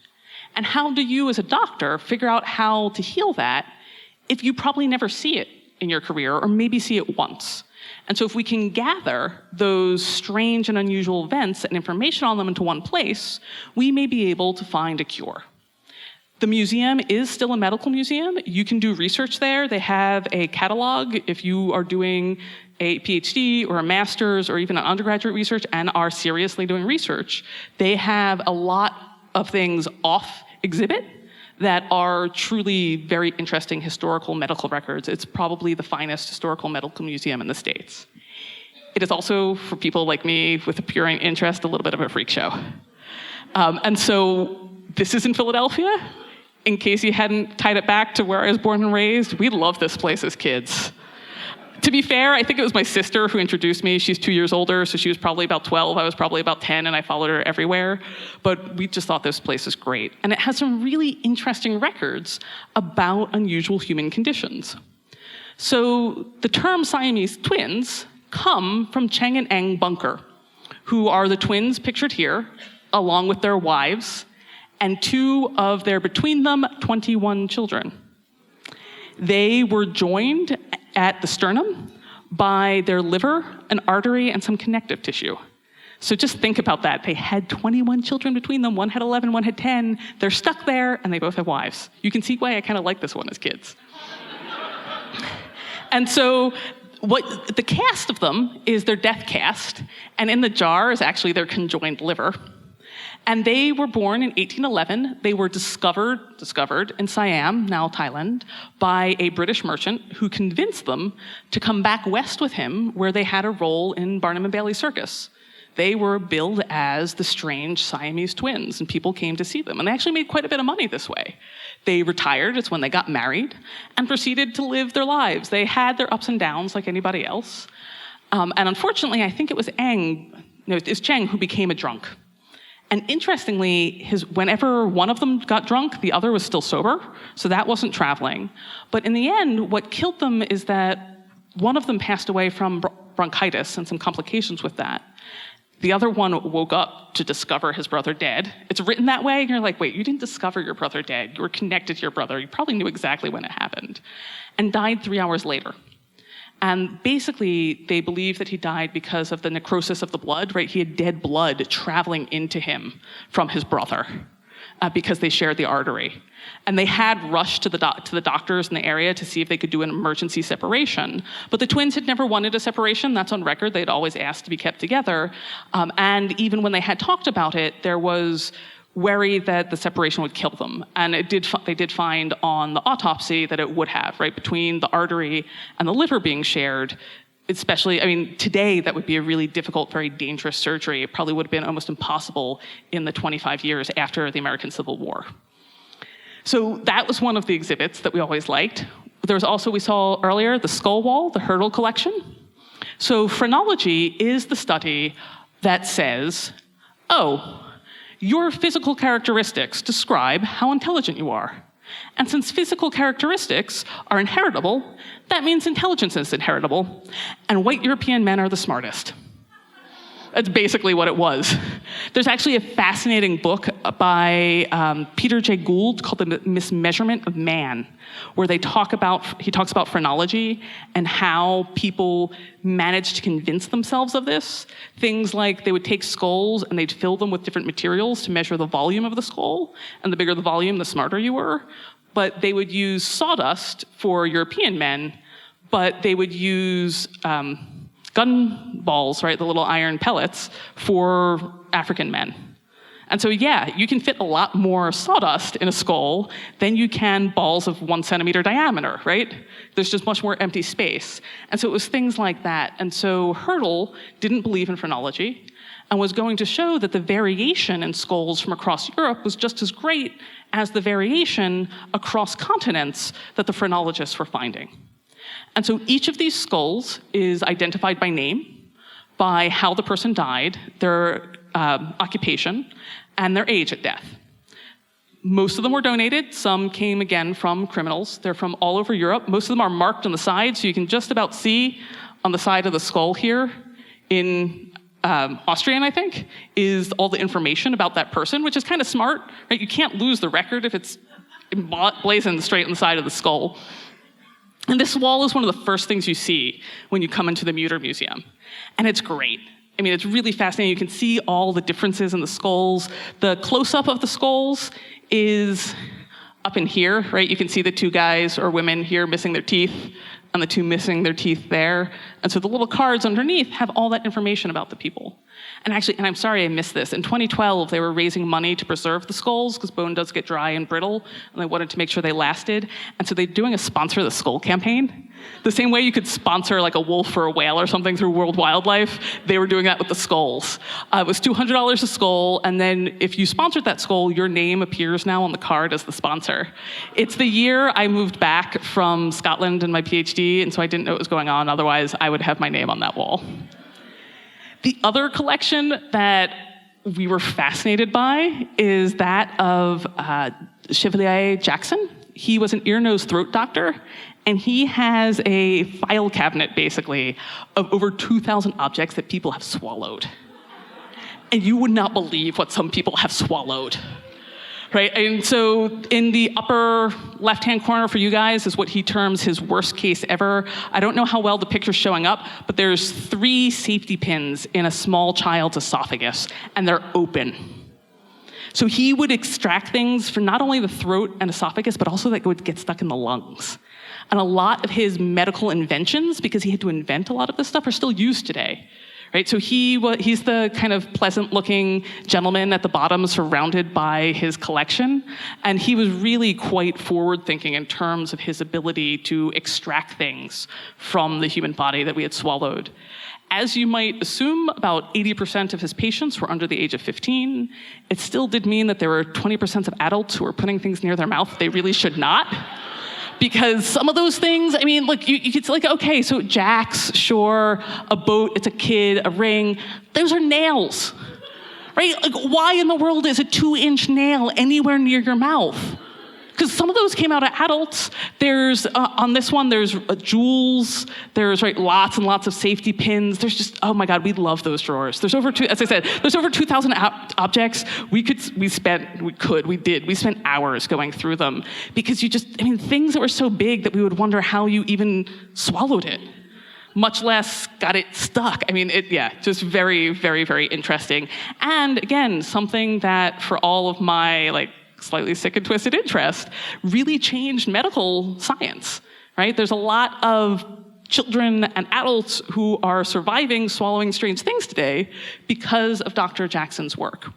[SPEAKER 2] And how do you, as a doctor, figure out how to heal that if you probably never see it in your career, or maybe see it once? And so if we can gather those strange and unusual events and information on them into one place, we may be able to find a cure. The museum is still a medical museum. You can do research there. They have a catalog if you are doing a PhD or a master's or even an undergraduate research and are seriously doing research. They have a lot of things off exhibit that are truly very interesting historical medical records. It's probably the finest historical medical museum in the States. It is also, for people like me with a pure interest, a little bit of a freak show. And so this is in Philadelphia. In case you hadn't tied it back to where I was born and raised, we love this place as kids. To be fair, I think it was my sister who introduced me. She's 2 years older, so she was probably about 12. I was probably about 10, and I followed her everywhere. But we just thought this place was great. And it has some really interesting records about unusual human conditions. So the term Siamese twins come from Cheng and Eng Bunker, who are the twins pictured here, along with their wives, and 2 of their, between them, 21 children. They were joined at the sternum by their liver, an artery, and some connective tissue. So just think about that. They had 21 children between them. One had 11, one had 10. They're stuck there, and they both have wives. You can see why I kind of like this one as kids. And so what the cast of them is their death cast, and in the jar is actually their conjoined liver. And they were born in 1811. They were discovered in Siam, now Thailand, by a British merchant who convinced them to come back west with him, where they had a role in Barnum and Bailey Circus. They were billed as the strange Siamese twins, and people came to see them. And they actually made quite a bit of money this way. They retired, it's when they got married, and proceeded to live their lives. They had their ups and downs like anybody else. And unfortunately, I think it was Cheng who became a drunk. And interestingly, whenever one of them got drunk, the other was still sober, so that wasn't traveling. But in the end, what killed them is that one of them passed away from bronchitis and some complications with that. The other one woke up to discover his brother dead. It's written that way, and you're like, wait, you didn't discover your brother dead. You were connected to your brother. You probably knew exactly when it happened. And died 3 hours later. And basically, they believe that he died because of the necrosis of the blood, right? He had dead blood traveling into him from his brother because they shared the artery. And they had rushed to the doctors in the area to see if they could do an emergency separation. But the twins had never wanted a separation. That's on record. They'd always asked to be kept together. And even when they had talked about it, there was worry that the separation would kill them. And they did find on the autopsy that it would have, right? Between the artery and the liver being shared, especially, I mean, today that would be a really difficult, very dangerous surgery. It probably would have been almost impossible in the 25 years after the American Civil War. So that was one of the exhibits that we always liked. There was also, we saw earlier, the skull wall, the hurdle collection. So phrenology is the study that says, oh, your physical characteristics describe how intelligent you are. And since physical characteristics are inheritable, that means intelligence is inheritable, and white European men are the smartest. That's basically what it was. There's actually a fascinating book by Peter J. Gould called The Mismeasurement of Man, where he talks about phrenology and how people manage to convince themselves of this. Things like they would take skulls and they'd fill them with different materials to measure the volume of the skull, and the bigger the volume, the smarter you were. But they would use sawdust for European men, but they would use gun balls, right, the little iron pellets, for African men. And so, yeah, you can fit a lot more sawdust in a skull than you can balls of 1 centimeter diameter, right? There's just much more empty space. And so it was things like that. And so Hurdle didn't believe in phrenology and was going to show that the variation in skulls from across Europe was just as great as the variation across continents that the phrenologists were finding. And so each of these skulls is identified by name, by how the person died, their occupation, and their age at death. Most of them were donated. Some came, again, from criminals. They're from all over Europe. Most of them are marked on the side, so you can just about see on the side of the skull here in Austrian, I think, is all the information about that person, which is kind of smart, right? You can't lose the record if it's blazoned straight on the side of the skull. And this wall is one of the first things you see when you come into the Mutter Museum. And it's great. I mean, it's really fascinating. You can see all the differences in the skulls. The close-up of the skulls is up in here, right? You can see the 2 guys or women here missing their teeth, and the 2 missing their teeth there. And so the little cards underneath have all that information about the people. And actually, and I'm sorry I missed this, in 2012, they were raising money to preserve the skulls because bone does get dry and brittle, and they wanted to make sure they lasted. And so they're doing a Sponsor the Skull campaign. The same way you could sponsor like a wolf or a whale or something through World Wildlife, they were doing that with the skulls. It was $200 a skull, and then if you sponsored that skull, your name appears now on the card as the sponsor. It's the year I moved back from Scotland in my PhD, and so I didn't know what was going on. Otherwise, I would have my name on that wall. The other collection that we were fascinated by is that of Chevalier Jackson. He was an ear, nose, throat doctor, and he has a file cabinet, basically, of over 2,000 objects that people have swallowed. And you would not believe what some people have swallowed, right? And so in the upper left-hand corner for you guys is what he terms his worst case ever. I don't know how well the picture's showing up, but there's 3 safety pins in a small child's esophagus, and they're open. So he would extract things from not only the throat and esophagus, but also that would get stuck in the lungs. And a lot of his medical inventions, because he had to invent a lot of this stuff, are still used today. Right? So he's the kind of pleasant-looking gentleman at the bottom, surrounded by his collection. And he was really quite forward-thinking in terms of his ability to extract things from the human body that we had swallowed. As you might assume, about 80% of his patients were under the age of 15. It still did mean that there were 20% of adults who were putting things near their mouth they really should not. Because some of those things, I mean, look, you could say, like, okay, so jacks, sure, a boat, it's a kid, a ring, those are nails, right? Like, why in the world is a 2-inch nail anywhere near your mouth? Because some of those came out of adults. There's, on this one, there's jewels, there's lots and lots of safety pins. There's just, oh my God, we love those drawers. There's over, as I said, there's over 2,000 objects. We spent hours going through them because things that were so big that we would wonder how you even swallowed it, much less got it stuck. Just very, very, very interesting. And again, something that for all of my slightly sick and twisted interest really changed medical science, right? There's a lot of children and adults who are surviving swallowing strange things today because of Dr. Jackson's work.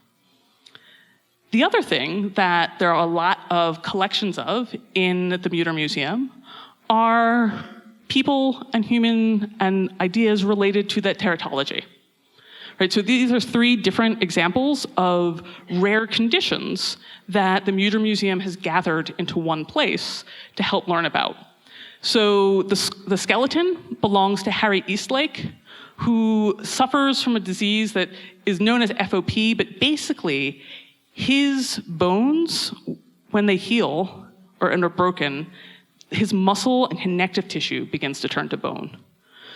[SPEAKER 2] The other thing that there are a lot of collections of in the Mutter Museum are people and human and ideas related to that teratology. Right, so these are 3 different examples of rare conditions that the Mutter Museum has gathered into one place to help learn about. So the skeleton belongs to Harry Eastlake, who suffers from a disease that is known as FOP, but basically his bones, when they heal or are broken, his muscle and connective tissue begins to turn to bone.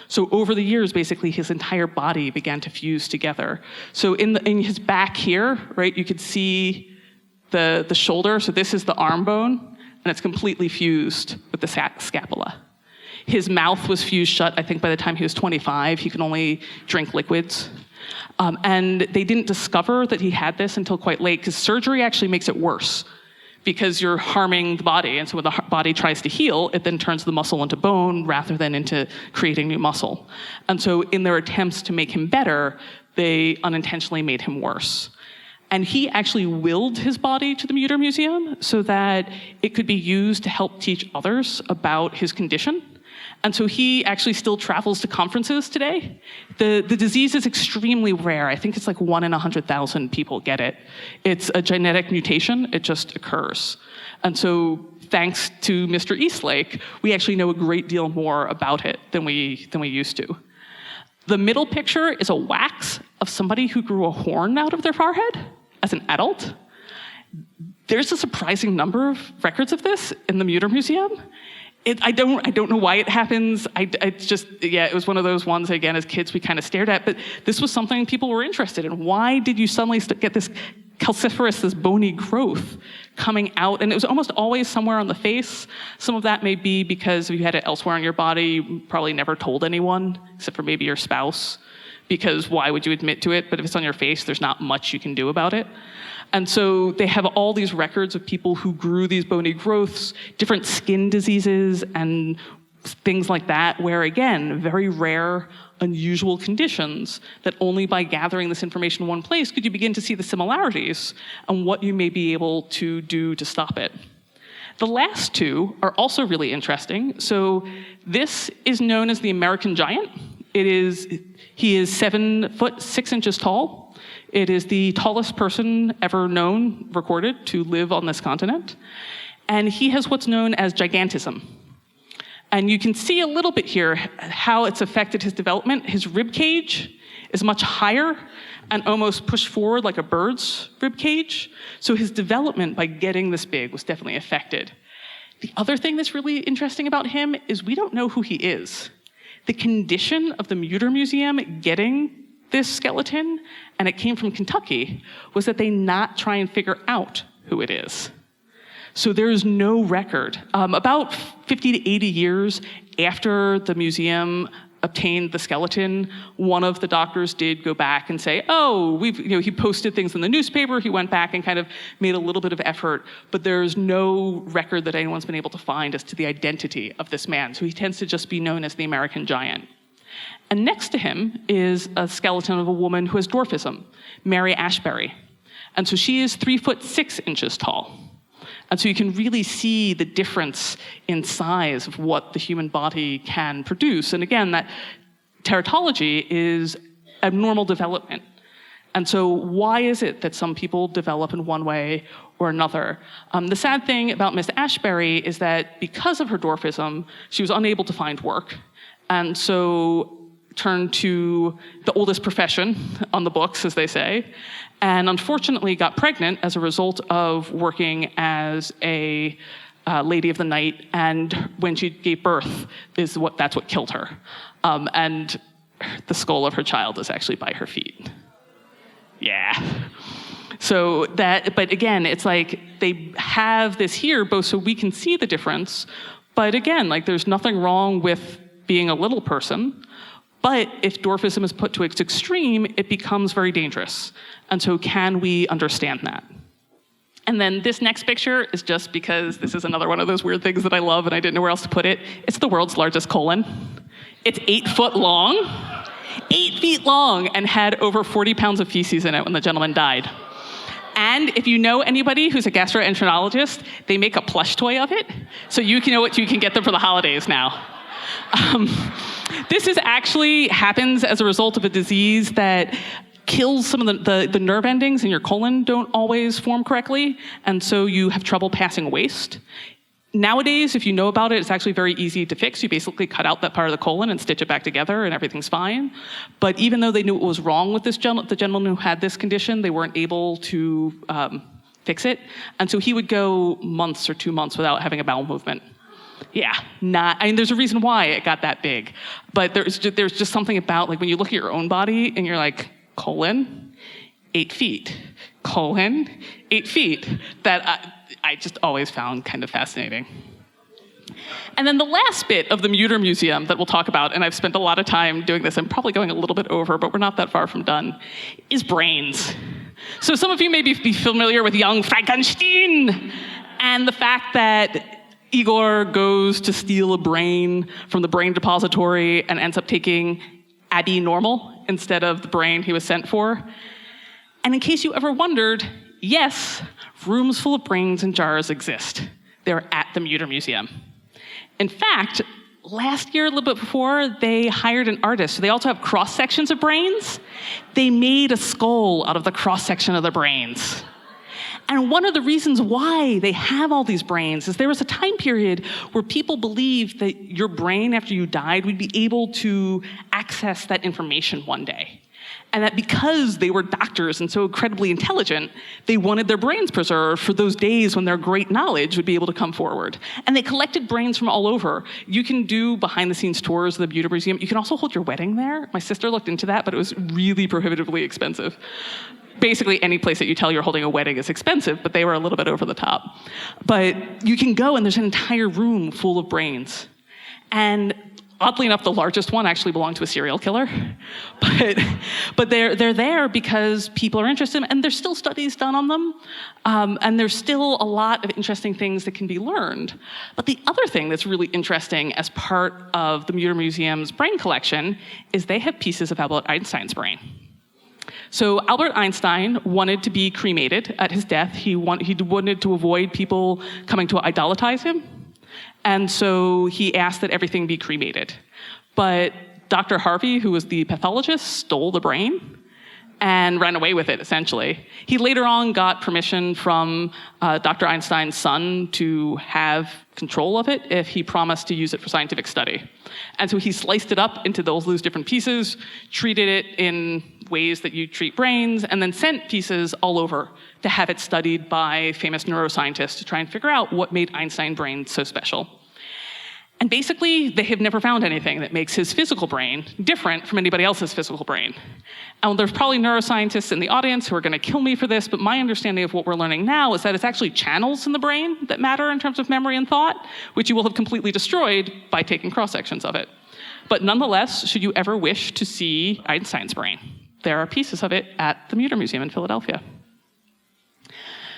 [SPEAKER 2] So over the years, basically, his entire body began to fuse together. So in his back here, right, you could see the shoulder. So this is the arm bone, and it's completely fused with the scapula. His mouth was fused shut. I think by the time he was 25, he could only drink liquids. And they didn't discover that he had this until quite late, because surgery actually makes it worse, because you're harming the body. And so when the body tries to heal, it then turns the muscle into bone rather than into creating new muscle. And so in their attempts to make him better, they unintentionally made him worse. And he actually willed his body to the Mutter Museum so that it could be used to help teach others about his condition. And so he actually still travels to conferences today. The disease is extremely rare. I think it's 1 in 100,000 people get it. It's a genetic mutation. It just occurs. And so thanks to Mr. Eastlake, we actually know a great deal more about it than we used to. The middle picture is a wax of somebody who grew a horn out of their forehead as an adult. There's a surprising number of records of this in the Mutter Museum. I don't know why it happens. It was one of those ones, again, as kids we kind of stared at, but this was something people were interested in. Why did you suddenly get this calciferous, this bony growth coming out? And it was almost always somewhere on the face. Some of that may be because if you had it elsewhere in your body, you probably never told anyone, except for maybe your spouse, because why would you admit to it? But if it's on your face, there's not much you can do about it. And so they have all these records of people who grew these bony growths, different skin diseases and things like that, where again, very rare, unusual conditions that only by gathering this information in one place could you begin to see the similarities and what you may be able to do to stop it. The last two are also really interesting. So this is known as the American giant. He is 7 foot 6 inches tall. It is the tallest person ever known, recorded, to live on this continent. And he has what's known as gigantism. And you can see a little bit here how it's affected his development. His rib cage is much higher and almost pushed forward like a bird's rib cage. So his development by getting this big was definitely affected. The other thing that's really interesting about him is we don't know who he is. The condition of the Mutter Museum getting this skeleton, and it came from Kentucky, was that they not try and figure out who it is. So there is no record. About 50 to 80 years after the museum obtained the skeleton, one of the doctors did go back and say, oh, he posted things in the newspaper, he went back and kind of made a little bit of effort, but there's no record that anyone's been able to find as to the identity of this man. So he tends to just be known as the American giant. And next to him is a skeleton of a woman who has dwarfism, Mary Ashbury. And so she is 3 foot 6 inches tall. And so you can really see the difference in size of what the human body can produce. And again, that teratology is abnormal development. And so why is it that some people develop in one way or another? The sad thing about Miss Ashbury is that because of her dwarfism, she was unable to find work. And so turned to the oldest profession on the books, as they say, and unfortunately got pregnant as a result of working as a lady of the night. And when she gave birth, that's what killed her. And the skull of her child is actually by her feet. Yeah. So but again, it's like they have this here both so we can see the difference, but again, like there's nothing wrong with being a little person. But if dwarfism is put to its extreme, it becomes very dangerous. And so can we understand that? And then this next picture is just because this is another one of those weird things that I love and I didn't know where else to put it. It's the world's largest colon. It's 8 foot long, 8 feet long, and had over 40 pounds of feces in it when the gentleman died. And if you know anybody who's a gastroenterologist, they make a plush toy of it. So you can know what you can get them for the holidays now. This is actually happens as a result of a disease that kills some of the nerve endings in your colon don't always form correctly, and so you have trouble passing waste. Nowadays, if you know about it, it's actually very easy to fix. You basically cut out that part of the colon and stitch it back together and everything's fine. But even though they knew what was wrong with the gentleman who had this condition, they weren't able to fix it. And so he would go months or 2 months without having a bowel movement. Yeah, there's a reason why it got that big. But there's just something about, like, when you look at your own body and you're like, colon, 8 feet, colon, 8 feet, that I just always found kind of fascinating. And then the last bit of the Mutter Museum that we'll talk about, and I've spent a lot of time doing this, I'm probably going a little bit over, but we're not that far from done, is brains. So some of you may be familiar with young Frankenstein and the fact that Igor goes to steal a brain from the brain depository and ends up taking Abby Normal instead of the brain he was sent for. And in case you ever wondered, yes, rooms full of brains in jars exist. They're at the Mutter Museum. In fact, last year, a little bit before, they hired an artist. So they also have cross-sections of brains. They made a skull out of the cross-section of the brains. And one of the reasons why they have all these brains is there was a time period where people believed that your brain, after you died, would be able to access that information one day. And that because they were doctors and so incredibly intelligent, they wanted their brains preserved for those days when their great knowledge would be able to come forward. And they collected brains from all over. You can do behind-the-scenes tours of the Mutter Museum. You can also hold your wedding there. My sister looked into that, but it was really prohibitively expensive. Basically, any place that you tell you're holding a wedding is expensive, but they were a little bit over the top. But you can go, and there's an entire room full of brains. And oddly enough, the largest one actually belonged to a serial killer. But they're there because people are interested, and there's still studies done on them. And there's still a lot of interesting things that can be learned. But the other thing that's really interesting as part of the Mutter Museum's brain collection is they have pieces of Albert Einstein's brain. So Albert Einstein wanted to be cremated at his death. He wanted to avoid people coming to idolize him. And so he asked that everything be cremated. But Dr. Harvey, who was the pathologist, stole the brain and ran away with it, essentially. He later on got permission from Dr. Einstein's son to have control of it if he promised to use it for scientific study. And so he sliced it up into those different pieces, treated it in ways that you treat brains, and then sent pieces all over to have it studied by famous neuroscientists to try and figure out what made Einstein's brain so special. And basically, they have never found anything that makes his physical brain different from anybody else's physical brain. And there's probably neuroscientists in the audience who are going to kill me for this, but my understanding of what we're learning now is that it's actually channels in the brain that matter in terms of memory and thought, which you will have completely destroyed by taking cross-sections of it. But nonetheless, should you ever wish to see Einstein's brain, there are pieces of it at the Mutter Museum in Philadelphia.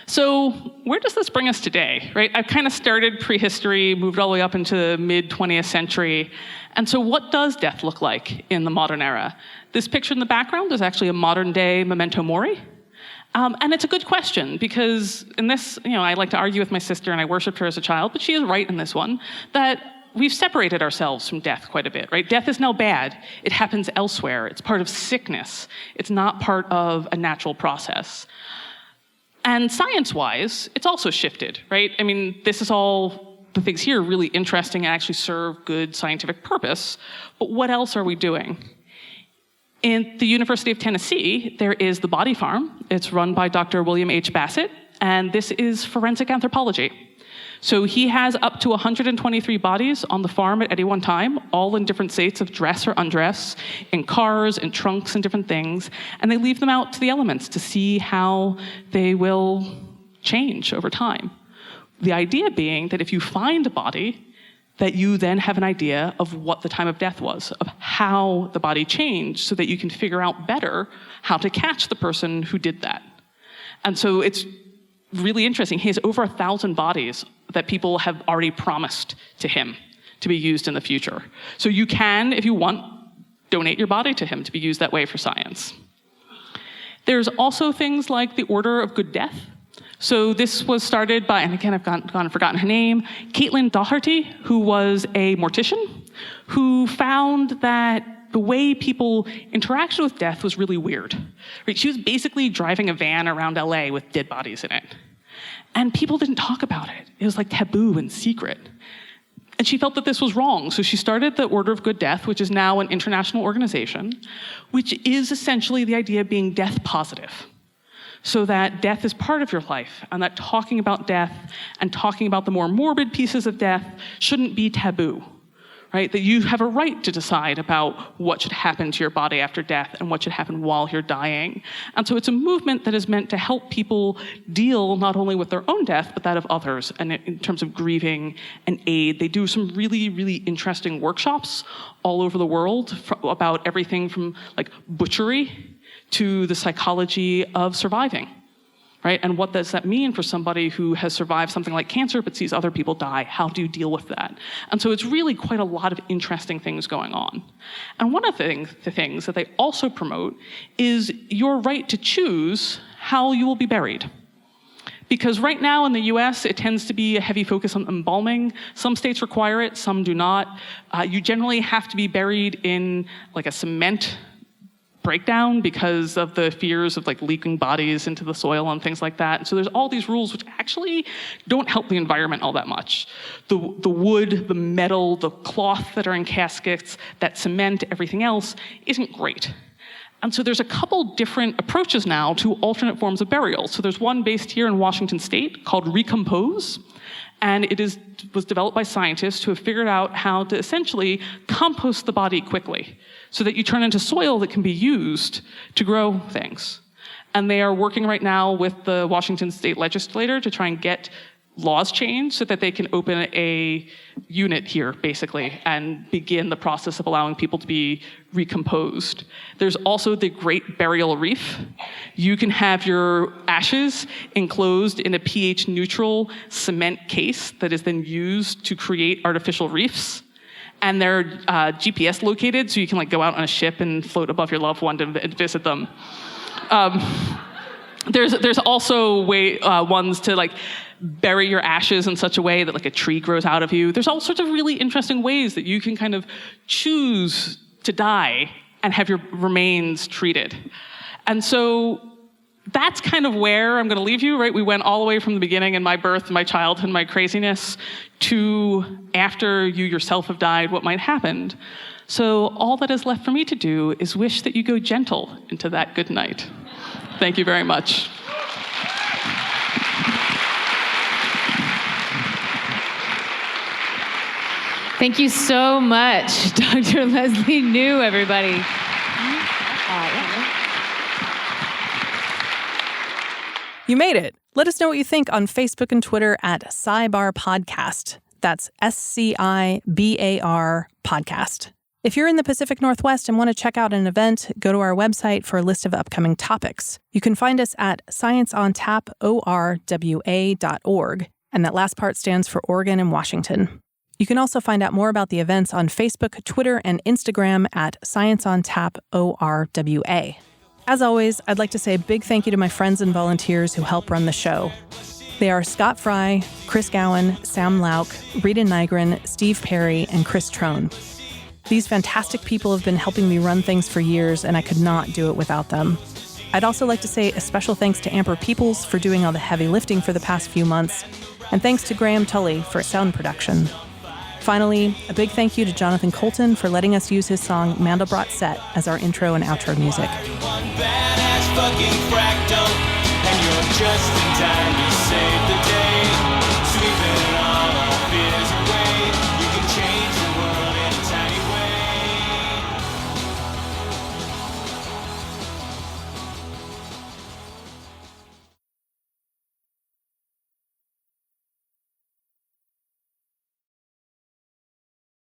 [SPEAKER 2] So where does this bring us today, right? I've kind of started prehistory, moved all the way up into the mid-20th century. And so what does death look like in the modern era? This picture in the background is actually a modern-day memento mori. And it's a good question, because in this, I like to argue with my sister, and I worshipped her as a child, but she is right in this one, that we've separated ourselves from death quite a bit, right? Death is now bad. It happens elsewhere. It's part of sickness. It's not part of a natural process. And science-wise, it's also shifted, right? I mean, this is all, the things here are really interesting and actually serve good scientific purpose, but what else are we doing? In the University of Tennessee, there is the Body Farm. It's run by Dr. William H. Bassett, and this is forensic anthropology. So he has up to 123 bodies on the farm at any one time, all in different states of dress or undress, in cars, in trunks, and different things, and they leave them out to the elements to see how they will change over time. The idea being that if you find a body, that you then have an idea of what the time of death was, of how the body changed, so that you can figure out better how to catch the person who did that. And so it's really interesting. He has over 1,000 bodies that people have already promised to him to be used in the future. So you can, if you want, donate your body to him to be used that way for science. There's also things like the Order of Good Death. So this was started by, and again, I've gone and forgotten her name, Caitlin Doherty, who was a mortician, who found that the way people interacted with death was really weird. Right? She was basically driving a van around LA with dead bodies in it. And people didn't talk about it. It was like taboo and secret. And she felt that this was wrong. So she started the Order of Good Death, which is now an international organization, which is essentially the idea of being death positive. So that death is part of your life, and that talking about death and talking about the more morbid pieces of death shouldn't be taboo. Right? That you have a right to decide about what should happen to your body after death and what should happen while you're dying. And so it's a movement that is meant to help people deal not only with their own death, but that of others. And in terms of grieving and aid, they do some really, really interesting workshops all over the world about everything from like butchery to the psychology of surviving. Right? And what does that mean for somebody who has survived something like cancer but sees other people die? How do you deal with that? And so it's really quite a lot of interesting things going on. And one of the things that they also promote is your right to choose how you will be buried. Because right now in the US, it tends to be a heavy focus on embalming. Some states require it, some do not. You generally have to be buried in like a cement breakdown because of the fears of like leaking bodies into the soil and things like that. And so there's all these rules which actually don't help the environment all that much. The wood, the metal, the cloth that are in caskets, that cement, everything else isn't great. And so there's a couple different approaches now to alternate forms of burial. So there's one based here in Washington State called Recompose. And it was developed by scientists who have figured out how to essentially compost the body quickly so that you turn into soil that can be used to grow things. And they are working right now with the Washington State legislature to try and get laws changed so that they can open a unit here, basically, and begin the process of allowing people to be recomposed. There's also the Great Burial Reef. You can have your ashes enclosed in a pH-neutral cement case that is then used to create artificial reefs. And they're GPS located, so you can like go out on a ship and float above your loved one to visit them. There's also ones to like bury your ashes in such a way that like a tree grows out of you. There's all sorts of really interesting ways that you can kind of choose to die and have your remains treated. And so that's kind of where I'm going to leave you, right? We went all the way from the beginning in my birth, my childhood, my craziness, to after you yourself have died, what might happen. So all that is left for me to do is wish that you go gentle into that good night. Thank you very much.
[SPEAKER 3] Thank you so much, Dr. Leslie New, everybody.
[SPEAKER 1] You made it. Let us know what you think on Facebook and Twitter at SciBar Podcast. That's SCIBAR Podcast. If you're in the Pacific Northwest and want to check out an event, go to our website for a list of upcoming topics. You can find us at scienceontaporwa.org, and that last part stands for Oregon and Washington. You can also find out more about the events on Facebook, Twitter, and Instagram at scienceontaporwa. As always, I'd like to say a big thank you to my friends and volunteers who help run the show. They are Scott Fry, Chris Gowan, Sam Lauk, Rita Nygren, Steve Perry, and Chris Trone. These fantastic people have been helping me run things for years, and I could not do it without them. I'd also like to say a special thanks to Amber Peoples for doing all the heavy lifting for the past few months, and thanks to Graham Tully for sound production. Finally, a big thank you to Jonathan Coulton for letting us use his song Mandelbrot Set as our intro and outro music.
[SPEAKER 4] One badass fucking fractal, and you're just in time to save